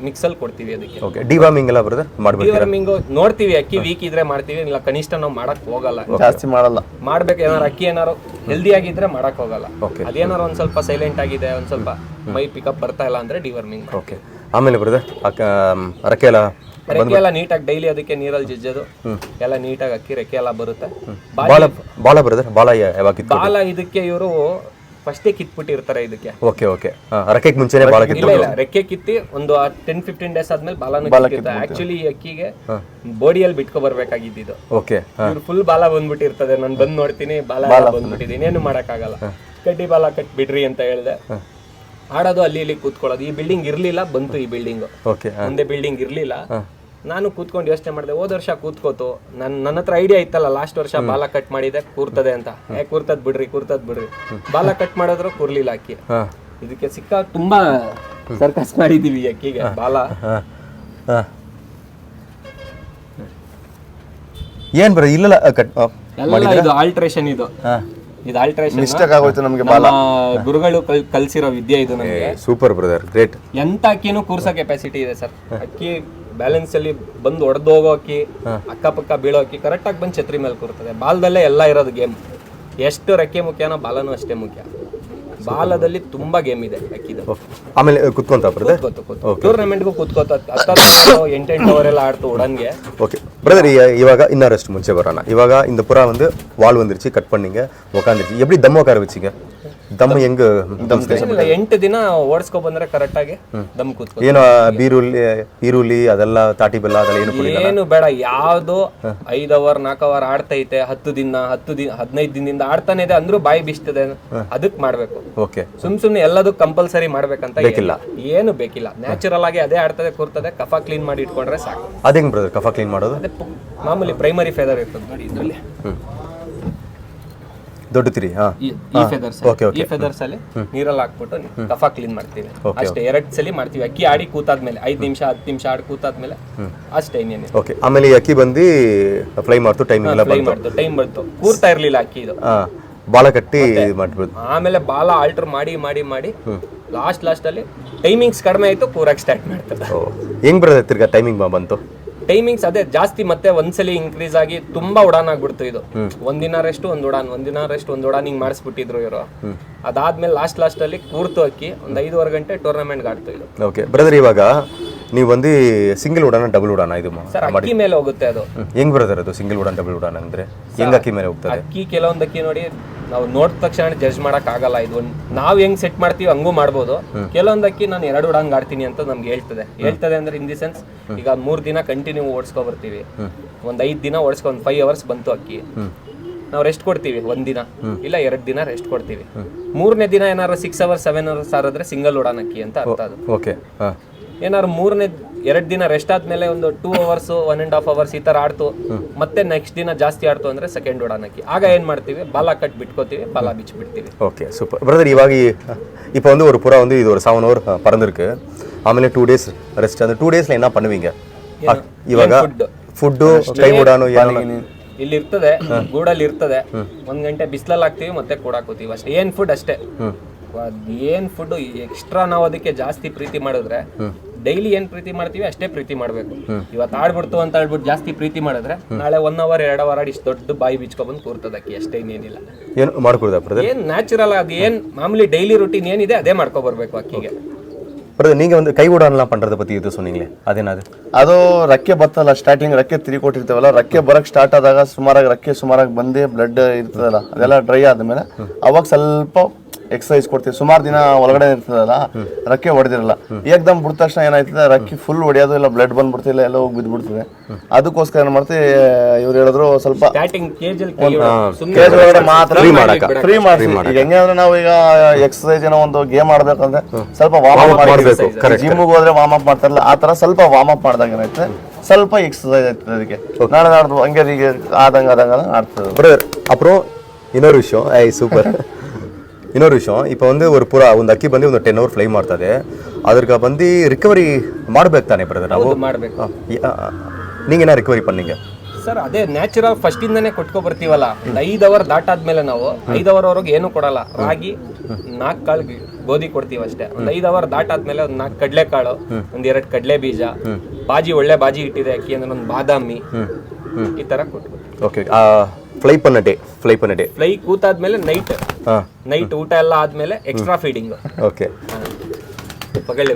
ಮಿಕ್ಸಲ್ಲಿ ಕೊಡ್ತೀವಿ. ಅದಕ್ಕೆ ಓಕೆ, ಡಿವಾರ್ಮಿಂಗ್ ಎಲ್ಲ ಬ್ರದರ್ ಮಾಡ್ಬಿಡ್ತೀವಿ. ಡಿವಾರ್ಮಿಂಗ್ ನೋಡ್ತೀವಿ, ಅಕ್ಕಿ ವೀಕ್ ಇದ್ರೆ ಮಾಡ್ತೀವಿ, ಇಲ್ಲ ಕನಿಷ್ಠ ನಾವು ಮಾಡಕ್ ಹೋಗಲ್ಲ, ಜಾಸ್ತಿ ಮಾಡಲ್ಲ. ಮಾಡ್ಬೇಕು. ಏನಾರು ಅಕ್ಕಿ ಏನಾರು ಹೆಲ್ದಿ ಆಗಿದ್ರೆ ಮಾಡಕ್ ಹೋಗಲ್ಲ. ಅದೇನಾರು ಒಂದ್ ಸ್ವಲ್ಪ ಸೈಲೆಂಟ್ ಆಗಿದೆ, ಒಂದ್ ಸ್ವಲ್ಪ ಮೈ ಪಿಕಪ್ ಬರ್ತಾ ಇಲ್ಲ ಅಂದ್ರೆ ಡಿವಾರ್ಮಿಂಗ್. ಓಕೆ, ಆಮೇಲೆ ಬ್ರದರ್ ರೆಕ್ಕೆ ಎಲ್ಲ ನೀಟಾಗಿ ಡೈಲಿ ಅದಕ್ಕೆ ನೀರಲ್ಲಿ ಜಜ್ಜೋದು, ಎಲ್ಲ ನೀಟಾಗಿ ಅಕ್ಕಿ ರೆಕ್ಕೆ ಎಲ್ಲ ಬರುತ್ತೆ. ಬಾಲ ಬ್ರದರ್, ಬಾಲ ಯಾವಾಗ? ಬಾಲ ಇದಕ್ಕೆ ಇವರು ಫಸ್ಟೇ ಕಿತ್ಬಿಟ್ಟಿರ್ತಾರೆ ಇದಕ್ಕೆ. ಓಕೆ ಓಕೆ, ರೆಕ್ಕೆಗೆ ಮುಂಚೆನೇ ಬಾಲ ಕಿತ್ತು? ಇಲ್ಲ, ರೆಕ್ಕೆ ಕಿತ್ತಿ ಒಂದು 10-15 days ಆದ್ಮೇಲೆ ಬಾಲನು ಕಿತ್ತೆ. ಆಕ್ಚುಲಿ ಈ ಅಕ್ಕಿಗೆ ಬೋಡಿಯಲ್ಲಿ ಬಿಟ್ಕೊ ಬರ್ಬೇಕಾಗಿದ್ದು. ಓಕೆ, ಇವ್ರು ಫುಲ್ ಬಾಲ ಬಂದ್ಬಿಟ್ಟಿರ್ತದೆ. ನಾನು ಬಂದ್ ನೋಡ್ತೀನಿ, ಬಾಲ ಬಂದ್ಬಿಟ್ಟಿದ್ದೀನಿ, ಏನು ಮಾಡಕ್ಕಾಗಲ್ಲ. ಕಡ್ಡಿ ಬಾಲ ಕಟ್ ಬಿಡ್ರಿ ಅಂತ ಹೇಳ್ದೆ. ಆಡೋದು ಅಲ್ಲಿ ಇಲ್ಲಿ ಕೂತ್ಕೊಳ್ಳೋದು. ಈ ಬಿಲ್ಡಿಂಗ್ ಇರ್ಲಿಲ್ಲ, ಬಂತು ಈ ಬಿಲ್ಡಿಂಗ್. ಓಕೆ, ಮುಂದೆ ಬಿಲ್ಡಿಂಗ್ ಇರ್ಲಿಲ್ಲ. ನಾನು ಕೂತ್ಕೊಂಡು ಯೋಚನೆ ಮಾಡಿದೆ, ಹೋದ ವರ್ಷ ಕೂತ್ಕೋತು. ನನ್ನ ಹತ್ರ ಐಡಿಯಾ ಇತ್ತಲ್ಲ, ಲಾಸ್ಟ್ ವರ್ಷ ಬಾಲ ಕಟ್ ಮಾಡಿದೆ, ಕೂರ್ತದೆ ಅಂತ. ಕೂರ್ತದ್ ಬಿಡ್ರಿ ಬಾಲ ಕಟ್ ಮಾಡಿದ್ರು ಕೂರ್ಲಿಲ್ಲ ಅಕ್ಕಿ. ಇದಕ್ಕೆ ಸಿಕ್ಕ ತುಂಬಾ ಸರ್ಕಸ್ ಮಾಡಿದೀವಿ ಅಕ್ಕಿಗೆ. ಬಾಲ ಏನ್ ಬರ ಇಲ್ಲ ಇದು ಆಲ್ಟ್ರೇಷನ್. ಇದು ಆಲ್ಟ್ರೇಷನ್ ಮಿಸ್ಟೇಕ್ ಆಗೋಯ್ತು ನಮಗೆ. ಬಾಲ ಗುರುಗಳು ಕಲ್ಸಿರೋ ವಿದ್ಯೆ ಇದು ನಮಗೆ. Super brother, great. ಎಂತ ಅಕ್ಕಿನೂ ಕೂರ್ಸೋ ಕೆಪಾಸಿಟಿ ಇದೆ ಸರ್. ಅಕ್ಕಿ ಬ್ಯಾಲೆನ್ಸ್ ಅಲ್ಲಿ ಬಂದು ಹೊಡೆದು ಹೋಗೋ ಅಕ್ಕಿ, ಅಕ್ಕಪಕ್ಕ ಬೀಳೋ ಅಕ್ಕಿ ಕರೆಕ್ಟ್ ಆಗಿ ಬಂದು ಛತ್ರಿ ಮೇಲೆ ಕೂರ್ತದೆ. ಬಾಲದಲ್ಲೇ ಎಲ್ಲ ಇರೋದು ಗೇಮ್. ಎಷ್ಟು ರೆಕ್ಕೆ ಮುಖ್ಯನೋ ಬಾಲನೂ ಅಷ್ಟೇ ಮುಖ್ಯ. ಬಾಲದಲ್ಲಿ ತುಂಬಾ ಗೇಮ್ ಇದೆ ಅಕ್ಕಿದು. ಆಮೇಲೆ ಕುತ್ಕೊಂತ ಬ್ರದರ್, ಟೂರ್ನಮೆಂಟ್ಗೂ ಕೂತ್ಕೋತ 8 hour ಎಲ್ಲ ಆಡ್ತು ಉಡನ್ಗೆ. ஓகே பிரதர், இவாக இன்னும் ரெஸ்ட் முடிச்சே வரானா. இவாக இந்த புறா வந்து வால் வந்துருச்சு, கட் பண்ணீங்க, உட்காந்துருச்சு. எப்படி தம் உட்கார வச்சிங்க? ದಮ್ ಹೆಂಗ್? 8 ದಿನ ಓಡಿಸ್ಕೊ ಬಂದ್ರೆ ಕರೆಕ್ಟ್ ಆಗಿ ದಮ್ ಕೂತ್ಕೊ. ಏನು ಈರುಳ್ಳಿ ಅದೆಲ್ಲ, ತಾಟಿ ಬೆಲ್ಲ ಅದೆಲ್ಲ ಏನು ಕುಡಿಲ್ಲ? ಏನು ಬೇಡ. ಯಾವ್ದು 5 hour 4 hour ಆಡ್ತೈತೆ, 10 ದಿನ 15 ದಿನದಿಂದ ಆಡ್ತಾನೆ ಇದೆ ಅಂದ್ರೂ ಬಾಯಿ ಬಿಸ್ತದೆ, ಅದಕ್ಕೆ ಮಾಡ್ಬೇಕು. ಓಕೆ, ಸುಮ್ನೆ ಎಲ್ಲದಕ್ಕೂ ಕಂಪಲ್ಸರಿ ಮಾಡ್ಬೇಕಂತ ಏನು ಬೇಕಿಲ್ಲ. ನ್ಯಾಚುರಲ್ ಆಗಿ ಅದೇ ಆಡ್ತದೆ, ಕೂರ್ತದೆ. ಕಫ ಕ್ಲೀನ್ ಮಾಡಿ ಇಟ್ಕೊಂಡ್ರೆ ಸಾಕು. ಅದೇಂಗ್ ಬ್ರದರ್ ಕಫ ಕ್ಲೀನ್ ಮಾಡೋದು? ಮಾಮೂಲಿ ಪ್ರೈಮರಿ ಫೆದರ್ ಇರ್ತದೆ ನೋಡಿ ಇದ್ರಲ್ಲಿ, ದೊಡ್ಡ ತಿರಿ. ಈ ಫೆದರ್ಸ್ ಅಲ್ಲಿ ನೀರಲ್ಲಿ ಹಾಕ್ಬಿಟ್ಟು ಕಫ ಕ್ಲೀನ್ ಮಾಡ್ತೀವಿ ಅಷ್ಟೇ. 2 ಸಲ ಮಾಡ್ತೀವಿ. ಅಕ್ಕಿ ಆಡಿ ಕೂತಾದ್ಮೇಲೆ 5 ನಿಮಿಷ 10 ನಿಮಿಷ ಆಡಿ ಕೂತಾದ್ಮೇಲೆ ಅಷ್ಟೇ, ಇನ್ನೇನು. ಓಕೆ, ಆಮೇಲೆ ಅಕ್ಕಿ ಬಂದು ಫ್ಲೈ ಮಾಡ್ತು, ಟೈಮ್ ಬಂತು. ಕೂರ್ತಾ ಇರ್ಲಿಲ್ಲ ಅಕ್ಕಿ ಇದು, ಬಾಲ ಕಟ್ಟಿ ಮಾಡ್ಬೋದು. ಆಮೇಲೆ ಬಾಲ ಆಲ್ಟರ್ ಮಾಡಿ ಮಾಡಿ ಮಾಡಿ ಲಾಸ್ಟ್ ಅಲ್ಲಿ ಟೈಮಿಂಗ್ಸ್ ಕಡಿಮೆ ಆಯ್ತು, ಕೂರಕ್ಕೆ ಸ್ಟಾರ್ಟ್ ಮಾಡ್ತದೆ. ಹೆಂಗ್ ಬರ್ತದೆ ತಿರ್ಗಾ ಟೈಮಿಂಗ್ ಬಂತು? ಟೈಮಿಂಗ್ಸ್ ಅದೇ ಜಾಸ್ತಿ ಮತ್ತೆ ಒಂದ್ಸಲಿ ಇನ್ಕ್ರೀಸ್ ಆಗಿ ತುಂಬಾ ಉಡಾನ್ ಆಗ್ಬಿಡ್ತು ಇದು. ಒಂದಿನ ರೆಸ್ಟ್ ಒಂದ್ ಉಡಾನ್ ಹಿಂಗ್ ಮಾಡಿಸ್ಬಿಟ್ಟಿದ್ರು ಇವರು. ಅದಾದ್ಮೇಲೆ ಲಾಸ್ಟ್ ಅಲ್ಲಿ ಕೂರ್ತು ಅಕ್ಕಿ ಒಂದು 5.5 ಗಂಟೆ ಟೂರ್ನಮೆಂಟ್ ಆಡ್ತು ಇದು. ಓಕೆ ಬ್ರದರ್, ಇವಾಗ ನೀವು ಬಂದು ಸಿಂಗಲ್ ಉಡಾನ ಡಬಲ್ ಉಡಾನ ಇದು ಸರ್? ಅಕ್ಕಿ ಮೇಲೆ ಹೋಗುತ್ತೆ ಅದು. ಹೆಂಗ್ ಬ್ರದರ್ ಅದು ಸಿಂಗಲ್ ಉಡಾನ್ ಡಬಲ್ ಉಡಾನ್ ಅಂದ್ರೆ ಹೆಂಗ್ ಅಕ್ಕಿ ಮೇಲೆ ಹೋಗ್ತದೆ? ಅಕ್ಕಿ ಕೆಲವೊಂದು ಅಕ್ಕಿ ನೋಡಿ ನಾವು ನೋಡಿದ ತಕ್ಷಣ ಜಡ್ಜ್ ಮಾಡಕ್ ಆಗಲ್ಲ. ಇದು ನಾವ್ ಹೆಂಗ್ ಸೆಟ್ ಮಾಡ್ತೀವಿ ಹಂಗೂ ಮಾಡ್ಬೋದು. ಕೆಲವೊಂದು ಅಕ್ಕಿ ನಾನು 2 ಉಡಾನ್ ಆಡ್ತೀನಿ ಅಂತ ನಮ್ಗೆ ಹೇಳ್ತದೆ ಅಂದ್ರೆ ಇನ್ ದಿ ಸೆನ್ಸ್, ಈಗ 3 ದಿನ ಕಂಟಿನ್ಯೂ ಓಡಿಸ್ಕೊ ಬರ್ತೀವಿ, ಒಂದ್ 5 ದಿನ ಓಡಿಸ್ಕೊ 5 hours ಬಂತು ಅಕ್ಕಿ, ನಾವು ರೆಸ್ಟ್ ಕೊಡ್ತೀವಿ 1 ದಿನ ಇಲ್ಲ 2 ದಿನ ರೆಸ್ಟ್ ಕೊಡ್ತೀವಿ. 3ನೇ ದಿನ ಏನಾದ್ರು 6 hours 7 hours ಆದ್ರೆ ಸಿಂಗಲ್ ಉಡಾನ್ ಅಕ್ಕಿ ಅಂತ ಅರ್ಥ ಅದು. ಓಕೆ, ಏನಾದ್ರು 2 ದಿನ ರೆಸ್ಟ್ ಆದ್ಮೇಲೆ ಒಂದು 2 hours 1.5 hours ಈ ತರ ಆಡ್ತು, ಮತ್ತೆ ನೆಕ್ಸ್ಟ್ ದಿನ ಜಾಸ್ತಿ ಆಡ್ತು ಅಂದ್ರೆ ಸೆಕೆಂಡ್ ಉಡಾನ್ ಹಾಕಿ ಆಗ ಏನ್ ಮಾಡ್ತೀವಿ, ಬಾಲ ಕಟ್ ಬಿಟ್ಕೋತೀವಿ, ಬಾಲ ಬಿಚ್ಚಿ ಬಿಡ್ತೀವಿ. Okay super brother. இப்போ வந்து ஒரு புறா வந்து இது ஒரு 7 hour பறந்துருக்கு, ಆಮೇಲೆ 2 days ரெஸ்ட். அந்த 2 daysல என்ன பண்ணுவீங்க ಇವಾಗ? ಫುಡ್ಡು ಕೈ ಉಡಾನು ಇಲ್ಲಿ ಇರ್ತದೆ, ಗೂಡಲ್ಲಿ ಇರ್ತದೆ, 1 ಗಂಟೆ ಬಿಸಿಲಲ್ಲಿ ಹಾಕ್ತಿವಿ ಮತ್ತೆ ಕೂಡಾಕೋತೀವಿ ಅಷ್ಟೇ. ಏನ್ ಫುಡ್ ಅಷ್ಟೇ, ಏನ್ ಫುಡ್ ಎಕ್ಸ್ಟ್ರಾ ನಾವು ಅದಕ್ಕೆ ಜಾಸ್ತಿ ಪ್ರೀತಿ ಮಾಡಿದ್ರೆ, ಡೈಲಿ ಏನ್ ಪ್ರೀತಿ ಮಾಡ್ತೀವಿ ಅಷ್ಟೇ ಪ್ರೀತಿ ಮಾಡ್ಬೇಕು. ಇವತ್ತು ಆಡ್ಬಿಡ್ತು ಅಂತ ಹೇಳ್ಬಿಟ್ಟು ಜಾಸ್ತಿ ಪ್ರೀತಿ ಮಾಡಿದ್ರೆ ನಾಳೆ 1 hour 2 hour ಆಡಿ ಇಷ್ಟು ದೊಡ್ಡ ಬಾಯಿ ಬಿಚ್ಕೊಬಂದು ಕೂರ್ತದ ಅಕ್ಕಿ ಅಷ್ಟೇ, ಇನ್ನೇನಿಲ್ಲ. ಏನು ಮಾಡ್ಕೊಡ್ದ ಬ್ರದರ್? ಏನ್ ನ್ಯಾಚುರಲ್ ಅದು ಏನ್ ಮಾಮೂಲಿ ಡೈಲಿ ರುಟೀನ್ ಏನಿದೆ ಅದೇ ಮಾಡ್ಕೊ ಬರ್ಬೇಕು ಅಕ್ಕಿಗೆ. பிரதர் நீங்க வந்து கை உடான்லாம் பண்றதை பத்தி இது சொன்னீங்களே, அது என்னது? ಅದು ರಕ್ಕೆ ಬರ್ತಲ್ಲ, ಸ್ಟಾರ್ಟಿಂಗ್ ರಕ್ಕೆ ತಿರುಕೊಟ್ಟಿರ್ತೇವಲ್ಲ, ರಕ್ಕೆ ಬರಕ್ ಸ್ಟಾರ್ಟ್ ಆದಾಗ ಸುಮಾರಾಗಿ ಬಂದು ಬ್ಲಡ್ ಇರ್ತದಲ್ಲ, ಅದೆಲ್ಲ ಡ್ರೈ ಆದ್ಮೇಲೆ ಅವಾಗ ಸ್ವಲ್ಪ ಎಕ್ಸಸೈಸ್ ಕೊಡ್ತೀವಿ. ಸುಮಾರು ದಿನ ಒಳಗಡೆ ಇರ್ತದಲ್ಲ, ರಕ್ಕೆ ಹೊಡೆದಿರಲ್ಲ, ಏಕ್ದಮ್ ಬಿಡ್ದ ತಕ್ಷಣ ಏನಾಯ್ತದೆ, ರಕ್ಕೆ ಫುಲ್ ಹೊಡೆಯೋದು, ಇಲ್ಲ ಬ್ಲಡ್ ಬಂದ್ಬಿಡ್ತಿಲ್ಲ, ಎಲ್ಲ ಹೋಗಿ ಬಿದ್ಬಿಡ್ತದೆ. ಅದಕ್ಕೋಸ್ಕರ ಏನ್ ಮಾಡ್ತೀವಿ, ಇವ್ರು ಹೇಳಿದ್ರು ಸ್ವಲ್ಪ ಕೇಜ್ ಒಳಗಡೆ ಮಾತ್ರ ಫ್ರೀ ಮಾಡಿಸಿ. ಈಗ ಹೆಂಗೆ ಅಂದ್ರೆ ನಾವು ಈಗ ಎಕ್ಸಸೈಸ್ ಏನೋ ಒಂದು ಗೇಮ್ ಆಡ್ಬೇಕಂದ್ರೆ ಸ್ವಲ್ಪ ವಾರ್ಮ್ ಅಪ್ ಮಾಡಬೇಕು. ಜಿಮ್ಗೆ ಹೋದ್ರೆ ವಾರ್ಮ್ ಅಪ್ ಮಾಡ್ತಾರಲ್ಲ, ಆ ತರ ಸ್ವಲ್ಪ ವಾರ್ಮ್ ಅಪ್ ಮಾಡ್ದಾಗ ಏನಾಯ್ತದೆ, ಸ್ವಲ್ಪ ಎಕ್ಸಸೈಸ್ ಆಯ್ತದೆ. ಅದಕ್ಕೆ ನಾಳೆ ನಾಡ್ದು ಹಂಗೆ ಈಗ ಆದಂಗ ಆಡ್ತದೆ பிரதர். அப்புறம் இன்னொரு விஷயம், சூப்பர். ಇನ್ನೊಂದು ವಿಷಯ, இப்போ வந்து ஒரு புறா ಒಂದು ಅಕ್ಕಿ ಬಂದು ಒಂದು 10 hour ಫ್ಲೈ ಮಾಡ್ತದೆ, ಅದಕ್ಕೆ ಬಂದು ರಿಕವರಿ ಮಾಡ್ಬೇಕು ತಾನೆ ಬ್ರದರ್? ನಾವು ಮಾಡ್ಬೇಕು. ನೀವೇನ ರಿಕವರಿ பண்ணீங்க ಸರ್? ಅದೇ ನ್ಯಾಚುರಲ್ ಫಸ್ಟ್ ಇಂದಾನೆ ಕೊಟ್ಕೊ ಬರ್ತೀವಲ್ಲ, ಒಂದು 5 hour ದಾಟಾದ್ಮೇಲೆ ನಾವು 5 hour ವರೆಗೆ ಏನು ಕೊಡಲ್ಲ. ರಾಗಿ 4 ಕಾಳು ಗೋಧಿ ಕೊಡ್ತೀವಿ ಅಷ್ಟೇ. ಒಂದು 5 hour ದಾಟಾದ್ಮೇಲೆ ಒಂದು 4 ಕಡಲೆಕಾಳು, ಒಂದ್ 2 ಕಡಲೆ ಬೀಜ, ಬಾಜಿ ಒಳ್ಳೆ ಬಾಜಿ ಇಟ್ಟಿದೆ ಅಕ್ಕಿ ಅಂದ್ರೆ ಒಂದು ಬಾದಾಮಿ, ಈ ತರ ಕೊಟ್ಬಿಟ್ಟು. ಓಕೆ. ಫ್ಲೈ ಪನ್ನಡೆ ಫ್ಲೈ ಕೂತಾದ್ಮೇಲೆ ನೈಟ್ ಊಟ ಎಲ್ಲ ಆದ್ಮೇಲೆ ಎಕ್ಸ್ಟ್ರಾ ಫೀಡಿಂಗ್. ಓಕೆ. பகல்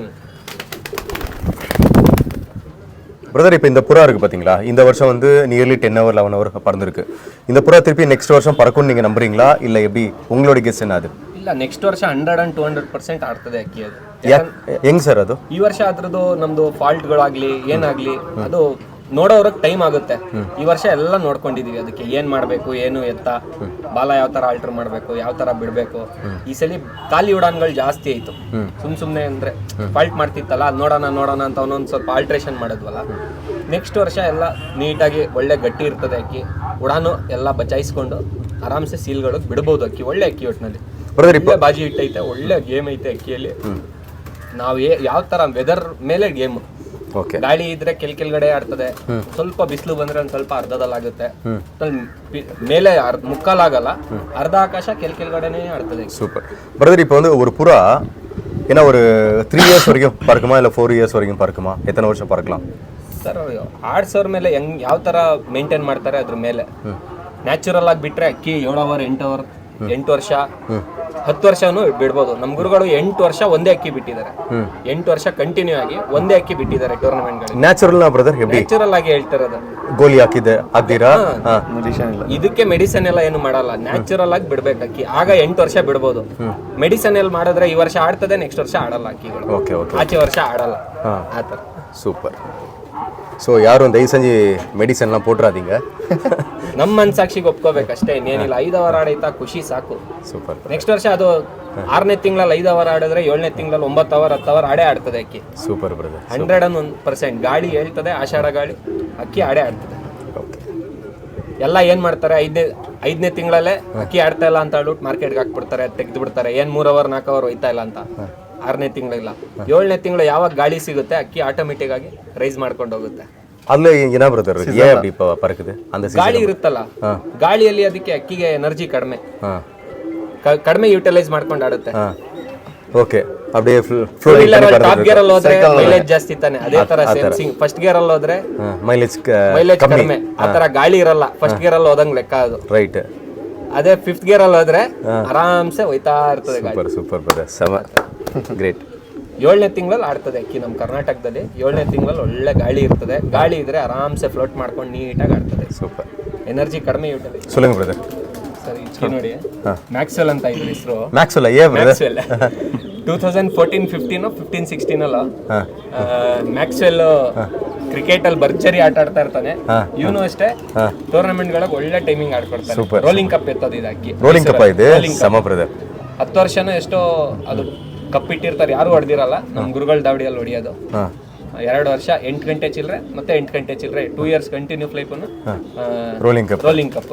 பிரதர், இப்போ இந்த புறா இருக்குது பார்த்தீங்களா, இந்த வருஷம் வந்து நியர்லி 10 hour 11 hour பறந்துருக்கு. இந்த புறா திருப்பி நெக்ஸ்ட் வருஷம் பறக்கும்னு நீங்கள் நம்புறீங்களா, இல்லை எப்படி உங்களோட கெஸ் என்ன அது? ಇಲ್ಲ, ನೆಕ್ಸ್ಟ್ ವರ್ಷ 100 and 200% ಆಡ್ತದೆ ಅಕ್ಕಿ ಅದು. ಹೆಂಗ್ ಸರ್ ಅದು? ಈ ವರ್ಷ ಅದ್ರದ್ದು ನಮ್ದು ಫಾಲ್ಟ್ಗಳಾಗ್ಲಿ ಏನಾಗ್ಲಿ ಅದು ನೋಡೋರಕ್ಕೆ ಟೈಮ್ ಆಗುತ್ತೆ. ಈ ವರ್ಷ ಎಲ್ಲ ನೋಡ್ಕೊಂಡಿದೀವಿ, ಅದಕ್ಕೆ ಏನ್ ಮಾಡ್ಬೇಕು, ಏನು ಎತ್ತ, ಬಾಲ ಯಾವ ತರ ಆಲ್ಟರ್ ಮಾಡ್ಬೇಕು, ಯಾವ ತರ ಬಿಡ್ಬೇಕು. ಈ ಸಲ ಖಾಲಿ ಉಡಾನ್ಗಳು ಜಾಸ್ತಿ ಆಯ್ತು. ಸುಮ್ನೆ ಅಂದ್ರೆ ಫಾಲ್ಟ್ ಮಾಡ್ತಿತ್ತಲ್ಲ, ನೋಡೋಣ ಅಂತ ಒಂದೊಂದು ಸ್ವಲ್ಪ ಆಲ್ಟ್ರೇಷನ್ ಮಾಡಿದ್ವಲ್ಲ. ನೆಕ್ಸ್ಟ್ ವರ್ಷ ಎಲ್ಲ ನೀಟಾಗಿ ಒಳ್ಳೆ ಗಟ್ಟಿ ಇರ್ತದೆ ಅಕ್ಕಿ, ಉಡಾನು ಎಲ್ಲ ಬಚಾಯಿಸ್ಕೊಂಡು ಆರಾಮ್ಸೆ ಸೀಲ್ಗಳು ಬಿಡ್ಬೋದು ಅಕ್ಕಿ. ಒಳ್ಳೆ ಅಕ್ಕಿ ಒಟ್ಟಿನಲ್ಲಿ ಬಾಜಿ ಇಟ್ಟೈತೆ, ಒಳ್ಳೆ ಗೇಮ್ ಐತೆ ಅಕ್ಕಿಯಲ್ಲಿ. ನಾವು ಯಾವ ತರ ವೆದರ್ ಮೇಲೆ ಗೇಮ್. ಗಾಳಿ ಇದ್ರೆ ಕೆಳಗಡೆ ಆಡ್ತದೆ, ಸ್ವಲ್ಪ ಬಿಸಿಲು ಬಂದ್ರೆ ಒಂದ್ ಸ್ವಲ್ಪ ಅರ್ಧದಲ್ಲಾಗುತ್ತೆ, ಮೇಲೆ ಮುಕ್ಕಾಲಾಗಲ್ಲ, ಅರ್ಧ ಆಕಾಶ ಕೆಳಗಡೆನೆ ಆಡ್ತದೆ. Super brother. இப்போ வந்து ஒரு புறா ஏன்னா ஒரு 3 years வரைக்கும் பறக்குமா, இல்லை 4 years வரைக்கும் பறக்குமா, எத்தனை வருஷம் பறக்கலாம் ಸರ್? ಆಡ್ಸೋರ್ ಮೇಲೆ ಹೆಂಗ್ ಯಾವ ತರ ಮೇಂಟೈನ್ ಮಾಡ್ತಾರೆ ಅದ್ರ ಮೇಲೆ. ನ್ಯಾಚುರಲ್ ಆಗಿ ಬಿಟ್ರೆ ಅಕ್ಕಿ 7 hour 8 hour 8 ವರ್ಷ 10 ವರ್ಷನೂ ಬಿಡ್ಬೋದು. ನಮ್ ಗುರುಗಳು 8 ವರ್ಷ ಒಂದೇ ಅಕ್ಕಿ ಬಿಟ್ಟಿದ್ದಾರೆ. 8 ವರ್ಷ ಕಂಟಿನ್ಯೂ ಆಗಿ ಒಂದೇ ಅಕ್ಕಿ ಬಿಟ್ಟಿದ್ದಾರೆ ಟೂರ್ನಮೆಂಟ್ ಗಳಿಗೆ. ನ್ಯಾಚುರಲ್ ಬ್ರದರ್, ನ್ಯಾಚುರಲ್ ಆಗಿ ಹೇಳ್ತಿರೋದು. ಗೋಲಿ ಹಾಕ್ತೀರಾ? ಇದಕ್ಕೆ ಮೆಡಿಸನ್ ಎಲ್ಲ ಏನು ಮಾಡಲ್ಲ, ನ್ಯಾಚುರಲ್ ಆಗಿ ಬಿಡ್ಬೇಕು ಅಕ್ಕಿ. ಆಗ 8 ವರ್ಷ ಬಿಡ್ಬೋದು. ಮೆಡಿಸನ್ ಎಲ್ಲ ಮಾಡಿದ್ರೆ ಈ ವರ್ಷ ಆಡ್ತದೆ, ನೆಕ್ಸ್ಟ್ ವರ್ಷ ಆಡಲ್ಲ ಅಕ್ಕಿಗಳು. ಆಚೆ ವರ್ಷ ಆಡಲ್ಲ. ಆತರ. ಸೂಪರ್. ಸೊ ಯಾರು ಒಂದು 5 ಸಂಜೆ ಮೆಡಿಸನ್லாம் போட்டுறாதீங்க. ನಮ್ಮ ಮನ್ಸಾಕ್ಷಿಗೆ ಒಪ್ಕೋಬೇಕಷ್ಟೇ, ಇನ್ನೇನಿಲ್ಲ. 5 hour ಆಡೈತಾ ಖುಷಿ ಸಾಕು. ಸೂಪರ್. ನೆಕ್ಸ್ಟ್ ವರ್ಷ ಅದು 6ನೇ ತಿಂಗಳಲ್ಲಿ 5 hour ಆಡಿದ್ರೆ 7ನೇ ತಿಂಗಳಲ್ಲಿ 9 hour 10 hour ಆಡೇ ಆಡ್ತದೆ ಅಕ್ಕಿ. Super brother. 101% ಗಾಳಿ ಹೇಳ್ತದೆ, ಆಷಾಢ ಗಾಳಿ, ಅಕ್ಕಿ ಆಡೇ ಆಡ್ತದೆ. ಎಲ್ಲ ಏನ್ ಮಾಡ್ತಾರೆ, 5ನೇ ತಿಂಗಳಲ್ಲೇ ಅಕ್ಕಿ ಆಡ್ತಾ ಇಲ್ಲ ಅಂತ ಹೇಳ್ಬಿಟ್ಟು ಮಾರ್ಕೆಟ್ಗೆ ಹಾಕ್ಬಿಡ್ತಾರೆ, ತೆಗೆದು ಬಿಡ್ತಾರೆ. ಏನ್ 3 hour 4 hour ಹೋಯ್ತಾ ಇಲ್ಲ ಅಂತ. 6ನೇ ತಿಂಗಳಿಲ್ಲ, 7ನೇ ತಿಂಗಳು ಯಾವಾಗ ಗಾಳಿ ಸಿಗುತ್ತೆ ಅಕ್ಕಿ ಆಟೋಮೆಟಿಕ್ ಆಗಿ ರೈಸ್ ಮಾಡ್ಕೊಂಡು ಹೋಗುತ್ತೆ. ಅಲ್ಲಿ ಏನ ಬ್ರದರ್ அப்படி பறக்குது அந்த ಗಾಳಿ ಇರುತ್ತಲ್ಲ, ಗಾಳಿಯಲ್ಲಿ ಅದಕ್ಕೆ ಅಕ್ಕಿಗೆ ಎನರ್ಜಿ ಕಡಿಮೆ ಯುಟಿಲೈಸ್ ಮಾಡ್ಕೊಂಡು ಆಡುತ್ತೆ. ಓಕೆ. அப்படியே ಟಾಪ್ ಗೇರ್ ಅಲ್ಲಿ ಹೋದ್ರೆ ಮೈಲೇಜ್ ಜಾಸ್ತಿ ತಾನೆ, ಅದೇ ತರ ಸೇಮ್ ಫಸ್ಟ್ ಗೇರ್ ಅಲ್ಲಿ ಹೋದ್ರೆ ಮೈಲೇಜ್ ಕಡಿಮೆ. ಆತರ ಗಾಳಿ ಇರಲ್ಲ ಫಸ್ಟ್ ಗೇರ್ ಅಲ್ಲಿ ಹೋದಂಗ್ ಲೆಕ್ಕ ಅದು. ರೈಟ್. ಅದೇ 5th ಗೇರ್ ಅಲ್ಲಿ ಹೋದ್ರೆ ಆರಾಮ್ಸೆ ಹೋಯ್ತಾ ಇರ್ತದೆ. ಸೂಪರ್ ಬ್ರದರ್, ಸಮ ಗ್ರೇಟ್. 7ನೇ ತಿಂಗಳಲ್ಲಿ ಆಡ್ತದೆ ಅಕ್ಕಿ ನಮ್ಮ ಕರ್ನಾಟಕದಲ್ಲಿ. 7ನೇ ತಿಂಗಳಲ್ಲಿ ಒಳ್ಳೆ ಗಾಳಿ ಇರ್ತದೆ, ಗಾಳಿ ಇದ್ರೆ ಆರಾಮ್ಸೆ ಫ್ಲೋಟ್ ಮಾಡ್ಕೊಂಡು ನೀಟಾಗಿ ಆಡ್ತದೆ. ಸೂಪರ್. ಎನರ್ಜಿ ಕಡಿಮೆ ಯುಟಿಲೈಸ್. சொல்லுங்க ಬ್ರದರ್. ಸರಿ, ಇಚ್ಚಿ ನೋಡಿ, ಮ್ಯಾಕ್ಸ್ವೆಲ್ ಅಂತ ಇದ್ರ ಹೆಸರು. ಮ್ಯಾಕ್ಸ್ವೆಲ್ 2014-15 15-16 ಅಲ್ಲ, ಮ್ಯಾಕ್ಸ್ವೆಲ್ ಕ್ರಿಕೆಟ್ ಅಲ್ಲಿ ಭರ್ಜರಿ ಆಟ ಆಡ್ತಾ ಇರ್ತಾನೆ. ಇವನು ಅಷ್ಟೇ ಟೂರ್ನಮೆಂಟ್ ಗಳಿಗೆ ಒಳ್ಳೆ ಟೈಮಿಂಗ್ ಆಡ್ಕೊಡ್ತಾನೆ. ರೋಲಿಂಗ್ ಕಪ್ ಎತ್ತೋದು ಇದು ಅಕ್ಕಿ. ರೋಲಿಂಗ್ ಕಪ್ ಇದೆ, ಸಮ ಬ್ರದರ್. 10 ವರ್ಷನೂ ಎಷ್ಟೋ ಅದು ಕಪ್ ಇಟ್ಟಿರ್ತಾರೆ, ಯಾರು ಹೊಡೆದಿರಲ್ಲ. ನಮ್ಮ ಗುರುಗಳ ದಾವಡಿಯಲ್ಲಿ ಹೊಡಿಯೋದು. 2 ವರ್ಷ 8 ಗಂಟೆ ಚಿಲ್ಲರೆ ಮತ್ತೆ 8 ಗಂಟೆ ಚಿಲ್ಲರೆ 2 ಇಯರ್ಸ್ ಕಂಟಿನ್ಯೂ ಫ್ಲೈಪನ್ನು rolling cup. Rolling cup.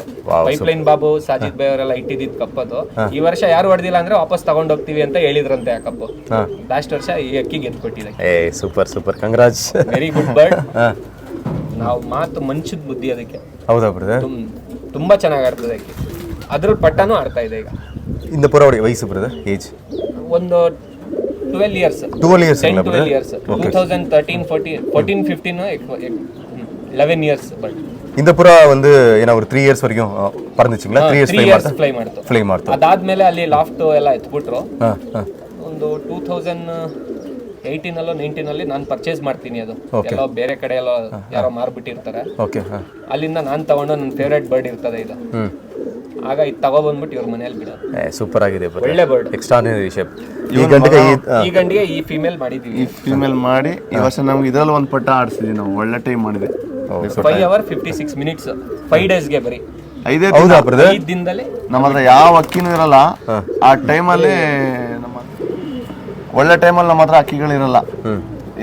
Pipeline Babu Sajid by ಅವರೆಲ್ಲ ಇಟ್ಟಿದ್ದ ಕಪ್ ಅದು. ಈ ವರ್ಷ ಯಾರು ಹೊಡೆದಿಲ್ಲ ಅಂದ್ರೆ ವಾಪಸ್ ತಗೊಂಡ್ ಹೋಗ್ತೀವಿ ಅಂತ ಹೇಳಿದ್ರಂತೆ ಆ ಕಪ್. ಲಾಸ್ಟ್ ವರ್ಷ ಈ ಅಕ್ಕಿ ಗೆದ್ದು ಕೊಟ್ಟಿದೆ. ಸೂಪರ್ ಕಂಗ್ರಾಜ್. Very good bird. ನಾವು ಮಾತು ಮನುಷ್ಯದ ಬುದ್ಧಿ ಅದಕ್ಕೆ. ಹೌದಾ ಬ್ರದರ್? ತುಂಬಾ ಚೆನ್ನಾಗಿ ಆಡ್ತದೆ ಅಕ್ಕಿ. ಅದ್ರ ಪಟ್ಟನೂ ಆಡ್ತಾ ಇದೆ ಈಗ. ಇಂದ ಪುರ ವಯಸ್ಸು ಬ್ರದರ್ ಏಜ್ ಒಂದು 12 years. 12 years 12 years. 2013 14 15 11 years but இந்த புறா வந்து ஏன்னா ஒரு 3 years வரைக்கும் பறந்துச்சுங்களா? 3 years ಫ್ಲೈ ಮಾಡ್ತಾ ಅದಾದ್ಮೇಲೆ ಅಲ್ಲಿ ಲಾಫ್ಟ್ ಎಲ್ಲ ಎತ್ಬಿಟ್ರು. ಒಂದು 2018 ಅಲ್ಲೋ 19 ಅಲ್ಲಿ ನಾನು ಪರ್ಚೇಸ್ ಮಾಡ್ತೀನಿ. ಅದು ಎಲ್ಲೋ ಬೇರೆ ಕಡೆ ಎಲ್ಲೋ ಯಾರೋ ಮಾರ್ಬಿಟ್ಟಿರ್ತಾರೆ. ಅಲ್ಲಿಂದ ನಾನು ತಗೊಂಡು ನನ್ನ ಫೇವ್ರೇಟ್ ಬರ್ಡ್ ಇರ್ತದೆ ಇದು. ಆಗ ಇದು ತಗೊಬಂದ್ಬಿಟ್ಟು ಇವ್ರ ಮನೆಯಲ್ಲಿ ಬಿಡೋದು. ಸೂಪರ್ ಆಗಿದೆ, ಒಳ್ಳೆ ಬರ್ಡ್, ಎಕ್ಸ್ಟ್ರಾರ್ಡಿನರಿ ಶೇಪ್. ಈ ಗಂಡಿಗೆ ಈ ಫೀಮೇಲ್ ಮಾಡಿದೀವಿ. ಈ ಫೀಮೇಲ್ ಮಾಡಿ ಈ ವರ್ಷ ನಮ್ಗೆ ಇದ್ರಲ್ಲಿ ಒಂದು ಪಟ್ಟ ಆಡಿಸಿದ್ವಿ ನಾವು. ಒಳ್ಳೆ ಟೈಮ್ ಮಾಡಿದೆ. 5 hours 56 minutes 5 daysಗೆ ಬರೀ 5 ದಿನದಲ್ಲಿ. ನಮ್ಮ ಹತ್ರ ಯಾವ ಅಕ್ಕಿನೂ ಇರಲ್ಲ ಆ ಟೈಮಲ್ಲಿ. ಒಳ್ಳೆ ಟೈಮಲ್ಲಿ ನಮ್ಮ ಹತ್ರ ಅಕ್ಕಿಗಳಿರಲ್ಲ.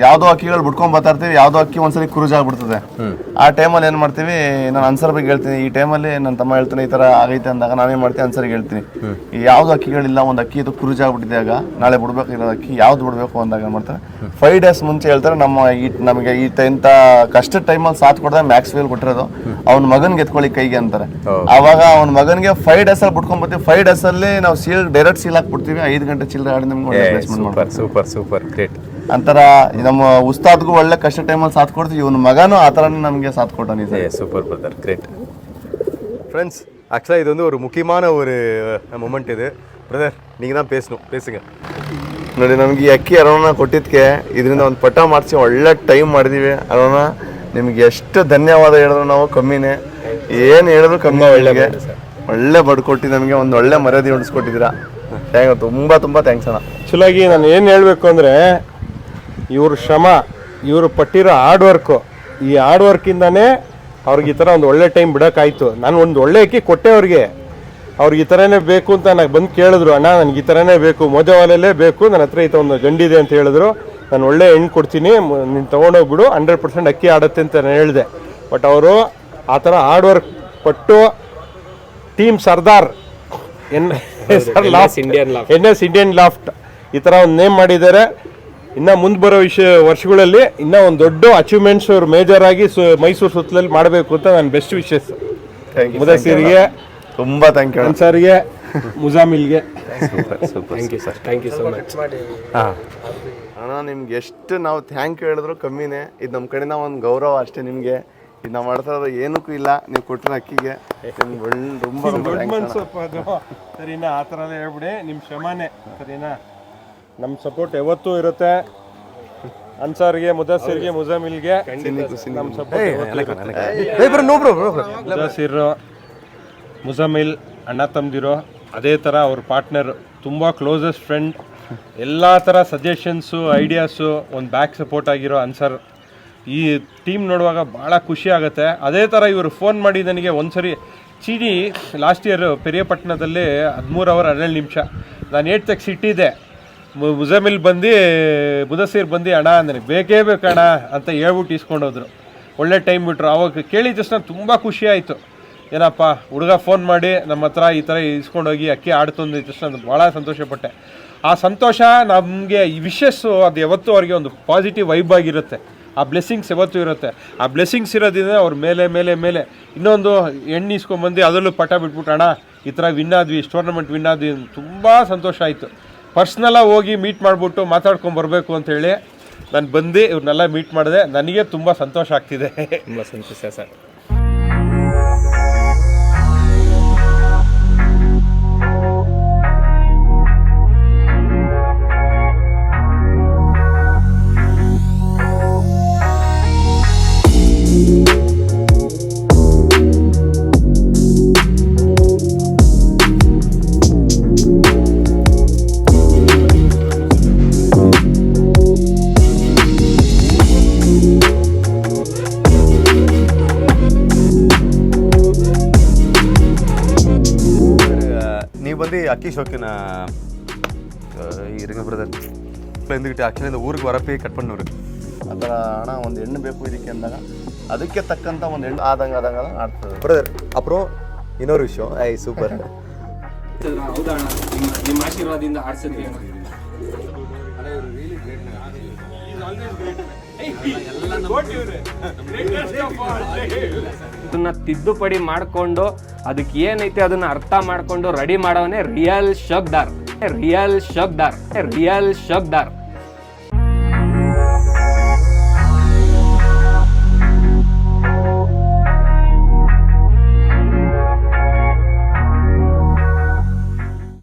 ಯಾವ್ದೋ ಅಕ್ಕಿಗಳು ಬಿಟ್ಕೊಂಡ್ ಬರ್ತಾ ಇರ್ತೀವಿ, ಯಾವ್ದೋ ಅಕ್ಕಿ ಒಂದ್ಸರಿ ಕ್ರೂಜ್ ಆಗ್ಬಿಡ್ತದೆ. ಆ ಟೈಮಲ್ಲಿ ಏನ್ ಮಾಡ್ತೀವಿ, ನಾನು ಅನ್ಸರ್ ಬಗ್ಗೆ ಹೇಳ್ತೀನಿ. ಈ ಟೈಮಲ್ಲಿ ನನ್ನ ತಮ್ಮ ಹೇಳ್ತಾನೆ ಈ ತರ ಆಗೈತೆ ಅಂದಾಗ ನಾನೇನ್ ಮಾಡ್ತೀನಿ, ಅನ್ಸರ್ಗೆ ಹೇಳ್ತೀನಿ. ಯಾವ್ದು ಅಕ್ಕಿಗಳಿಲ್ಲ, ಒಂದು ಅಕ್ಕಿ ಇದು ಕ್ರೂಜ್ ಆಗ್ಬಿಟ್ಟಿದೆ, ಆಗ ನಾಳೆ ಬಿಡ್ಬೇಕಿರೋ ಅಕ್ಕಿ ಯಾವ್ದು ಬಿಡ್ಬೇಕು ಅಂದಾಗ ಏನ್ ಮಾಡ್ತಾರೆ, 5 days ಮುಂಚೆ ಹೇಳ್ತಾರೆ. ನಮಗೆ ಇಂಥ ಕಷ್ಟದ ಟೈಮಲ್ಲಿ ಸಾಥ್ ಕೊಡದೆ ಮ್ಯಾಕ್ಸ್ವೆಲ್ ಕೊಟ್ಟಿರೋದು ಅವ್ನ ಮಗನ್ಗೆ ಎತ್ಕೊಳ್ಳಿ ಕೈಗೆ ಅಂತಾರೆ. ಅವಾಗ ಅವ್ನ ಮಗನ್ಗೆ 5 days ಅಲ್ಲಿ ಬಿಟ್ಕೊಂಡ್ ಬರ್ತೀವಿ. 5 days ಅಲ್ಲಿ ನಾವು ಡೈರೆಕ್ಟ್ ಸೀಲ್ ಹಾಕ್ಬಿಡ್ತೀವಿ. 5 ಗಂಟೆ ಚಿಲ್ಲರೆ ಆಡಿ ನಮ್ಗೆ ಸೂಪರ್ ಗ್ರೇಟ್ ಅಂತರ. ನಮ್ಮ ಉಸ್ತಾದ್ಗೂ ಒಳ್ಳೆ ಕಷ್ಟ ಟೈಮಲ್ಲಿ ಸಾಥ್ ಕೊಡ್ತೀವಿ. ಇವನ ಮಗನೂ ಆ ಥರನೇ ನಮಗೆ ಸಾಥ್ ಕೊಟ್ಟಾನೆ. Super brother, great friends. ஆக்சுவலாக இது வந்து ஒரு முக்கியமான ஒரு மொமெண்ட் இது. பிரதர் நீங்கள் தான் பேசுங்க. ನೋಡಿ, ನಮ್ಗೆ ಈ ಅಕ್ಕಿ ಅರೋಣ ಕೊಟ್ಟಿದ್ದಕ್ಕೆ ಇದರಿಂದ ಒಂದು ಪಟ್ಟ ಮಾಡಿಸಿ ಒಳ್ಳೆ ಟೈಮ್ ಮಾಡಿದೀವಿ. ಅರೋಣ ನಿಮ್ಗೆ ಎಷ್ಟು ಧನ್ಯವಾದ ಹೇಳಿದ್ರು ನಾವು ಕಮ್ಮಿನೇ. ಏನು ಹೇಳಿದ್ರು ಕಮ್ಮಿ. ಒಳ್ಳೆ ಬಡ್ ಕೊಟ್ಟು ನಮಗೆ ಒಂದು ಒಳ್ಳೆ ಮರ್ಯಾದೆ ಉಳಿಸ್ಕೊಟ್ಟಿದ್ದೀರಾ. ತುಂಬ ಥ್ಯಾಂಕ್ಸ್ ಅಣ್ಣ. ಆ್ಯಕ್ಚುಲಾಗಿ ನಾನು ಏನು ಹೇಳಬೇಕು ಅಂದರೆ, ಇವ್ರ ಶ್ರಮ, ಇವರು ಪಟ್ಟಿರೋ ಹಾರ್ಡ್ ವರ್ಕು, ಈ ಹಾರ್ಡ್ ವರ್ಕಿಂದನೇ ಅವ್ರಿಗೆ ಈ ಥರ ಒಂದು ಒಳ್ಳೆ ಟೈಮ್ ಬಿಡೋಕ್ಕಾಯ್ತು. ನಾನು ಒಂದು ಒಳ್ಳೆ ಅಕ್ಕಿ ಕೊಟ್ಟೆ ಅವ್ರಿಗೆ ಈ ಥರನೇ ಬೇಕು ಅಂತ ನನಗೆ ಬಂದು ಕೇಳಿದ್ರು. ಅಣ್ಣ ನನಗೆ ಈ ಥರನೇ ಬೇಕು, ಮೋಜವಾಲಲ್ಲೇ ಬೇಕು, ನನ್ನ ಹತ್ರ ಈ ಥರ ಒಂದು ಗಂಡಿದೆ ಅಂತ ಹೇಳಿದ್ರು. ನಾನು ಒಳ್ಳೆ ಹೆಣ್ಣು ಕೊಡ್ತೀನಿ, ನೀನು ತೊಗೊಂಡೋಗ್ಬಿಡು, 100% ಅಕ್ಕಿ ಆಡುತ್ತೆ ಅಂತ ನಾನು ಹೇಳಿದೆ. ಬಟ್ ಅವರು ಆ ಥರ ಹಾರ್ಡ್ ವರ್ಕ್ ಪಟ್ಟು team Sardar NS Indian loft ಈ ಥರ ಒಂದು ನೇಮ್ ಮಾಡಿದ್ದಾರೆ. ಇನ್ನು ಮುಂದೆ ಬರೋ ವರ್ಷಗಳಲ್ಲಿ ಇನ್ನೂ ಒಂದು ದೊಡ್ಡ ಅಚೀವ್ಮೆಂಟ್ಸ್ ಅವ್ರು ಮೇಜರ್ ಆಗಿ ಮೈಸೂರು ಸುತ್ತಲಲ್ಲಿ ಮಾಡಬೇಕು ಅಂತ ನನ್ನ ಬೆಸ್ಟ್ ವಿಶಸ್. ಮುದಸಿರಿಗೆ ತುಂಬ ಥ್ಯಾಂಕ್ ಯು. ಅನ್ಸಾರಿಗೆ, ಮುಜಾಮಿಲ್ಗೆ ಥ್ಯಾಂಕ್ ಯು ಸೊ ಮಚ್. ಅಣ್ಣ ನಿಮ್ಗೆ ಎಷ್ಟು ನಾವು ಥ್ಯಾಂಕ್ ಯು ಹೇಳಿದ್ರು ಕಮ್ಮಿನೇ. ಇದು ನಮ್ಮ ಕಡೆಯಿಂದ ಒಂದು ಗೌರವ ಅಷ್ಟೇ ನಿಮಗೆ. ಇದು ನಾವು ಮಾಡ್ತಾ ಇರೋದು ಏನಕ್ಕೂ ಇಲ್ಲ, ನೀವು ಕೊಟ್ಟಿರೋ ಅಕ್ಕಿಗೆ ತುಂಬ ದೊಡ್ಡ ಮನ್ಸಪ್ಪ ಅದು. ಸರಿನಾ? ಆ ಥರನೇ ಹೇಳ್ಬಿಡಿ, ನಿಮ್ಮ ಶ್ರಮನೇ. ಸರಿನಾ? ನಮ್ಮ ಸಪೋರ್ಟ್ ಯಾವತ್ತೂ ಇರುತ್ತೆ. ಅನ್ಸಾರ್ಗೆ, ಮುದಸಿರ್ಗೆ, ಮುಜಾಮಿಲ್ಗೆ ನಮ್ಮ ಸಪೋರ್ಟ್. ಮುದಸಿರ್, ಮುಜಾಮಿಲ್ ಅಣ್ಣ ತಮ್ಮದಿರೋ, ಅದೇ ಥರ ಅವ್ರ ಪಾರ್ಟ್ನರ್, ತುಂಬ ಕ್ಲೋಸೆಸ್ಟ್ ಫ್ರೆಂಡ್. ಎಲ್ಲ ಥರ ಸಜೆಷನ್ಸು, ಐಡಿಯಾಸು, ಒಂದು ಬ್ಯಾಕ್ ಸಪೋರ್ಟ್ ಆಗಿರೋ ಅನ್ಸರ್. ಈ ಟೀಮ್ ನೋಡುವಾಗ ಭಾಳ ಖುಷಿ ಆಗುತ್ತೆ. ಅದೇ ಥರ ಇವರು ಫೋನ್ ಮಾಡಿ ನನಗೆ ಒಂದ್ಸರಿ ಚೀನಿ ಲಾಸ್ಟ್ ಇಯರ್ ಪೆರಿಯಪಟ್ಟಣದಲ್ಲಿ 13 hours 17 ನಿಮಿಷ ನಾನು ಏಟ್ತಕ್ಕೆ ಸಿಟ್ಟಿದ್ದೆ. ಮುಜಾಮಿಲ್ ಬಂದು, ಮುದಸಿರ್ ಬಂದು, ಅಣ್ಣ ನನಗೆ ಬೇಕೇ ಬೇಕಣ್ಣ ಅಂತ ಹೇಳ್ಬಿಟ್ಟು ಇಸ್ಕೊಂಡೋದ್ರು. ಒಳ್ಳೆ ಟೈಮ್ ಬಿಟ್ರು. ಅವಾಗ ಕೇಳಿದ ತಕ್ಷಣ ತುಂಬ ಖುಷಿ ಆಯಿತು. ಏನಪ್ಪ ಹುಡುಗ ಫೋನ್ ಮಾಡಿ ನಮ್ಮ ಹತ್ರ ಈ ಥರ ಇಸ್ಕೊಂಡೋಗಿ ಅಕ್ಕಿ ಆಡ್ತಂದು ತಕ್ಷಣ ಭಾಳ ಸಂತೋಷಪಟ್ಟೆ. ಆ ಸಂತೋಷ ನಮಗೆ ಈ ವಿಶಸ್ಸು ಅದು ಯಾವತ್ತೂ ಅವ್ರಿಗೆ ಒಂದು ಪಾಸಿಟಿವ್ ವೈಬ್ ಆಗಿರುತ್ತೆ. ಆ ಬ್ಲೆಸ್ಸಿಂಗ್ಸ್ ಯಾವತ್ತೂ ಇರುತ್ತೆ. ಆ ಬ್ಲೆಸ್ಸಿಂಗ್ಸ್ ಇರೋದ್ರಿಂದ ಅವ್ರ ಮೇಲೆ ಇನ್ನೊಂದು ಎಣ್ಣೆ ಇಸ್ಕೊಂಬಂದು ಅದರಲ್ಲೂ ಪಟ ಬಿಟ್ಬಿಟ್ಟು, ಅಣ್ಣ ಈ ಥರ ವಿನ್ ಆದ್ವಿ, ಟೂರ್ನಮೆಂಟ್ ವಿನ್ ಆದ್ವಿ, ತುಂಬ ಸಂತೋಷ ಆಯಿತು. ಪರ್ಸ್ನಲಾಗಿ ಹೋಗಿ ಮೀಟ್ ಮಾಡಿಬಿಟ್ಟು ಮಾತಾಡ್ಕೊಂಬರ್ಬೇಕು ಅಂತೇಳಿ ನಾನು ಬಂದು ಇವ್ರನ್ನೆಲ್ಲ ಮೀಟ್ ಮಾಡಿದೆ. ನನಗೆ ತುಂಬ ಸಂತೋಷ ಆಗ್ತಿದೆ. ತುಂಬ ಸಂತೋಷ ಸರ್. அக்கி ஷோக்கின இருங்க பிரதர். இப்போ இருந்துக்கிட்டு ஆக்சுவலி இந்த ஊருக்கு வரப்பே கட் பண்ணுவார். ಆ ಥರ ಅಣ್ಣ ಒಂದು ಹೆಣ್ಣು ಬೇಕು ಇದಕ್ಕೆ ಅಂದಾಗ ಅದಕ್ಕೆ ತಕ್ಕಂಥ ಒಂದು ಹೆಣ್ಣು ಆದಂಗೆ ಆಡ್ತದೆ. ಬ್ರದರ್ ಅப்புறம் ಇನ್ನೊರು ವಿಷಯ ಸೂಪರ್ ಹೌದಾ ನಿಮ್ಮ ಆಶೀರ್ವಾದದಿಂದ ಆಡ್ಸಿದ್ವಿ. ಅದನ್ನ ತಿದ್ದುಪಡಿ ಮಾಡ್ಕೊಂಡು ಅದಕ್ಕೆ ಏನೈತೆ ಅದನ್ನ ಅರ್ಥ ಮಾಡ್ಕೊಂಡು ರೆಡಿ ಮಾಡೋವನೇ ರಿಯಲ್ ಶಕ್ದಾರ್.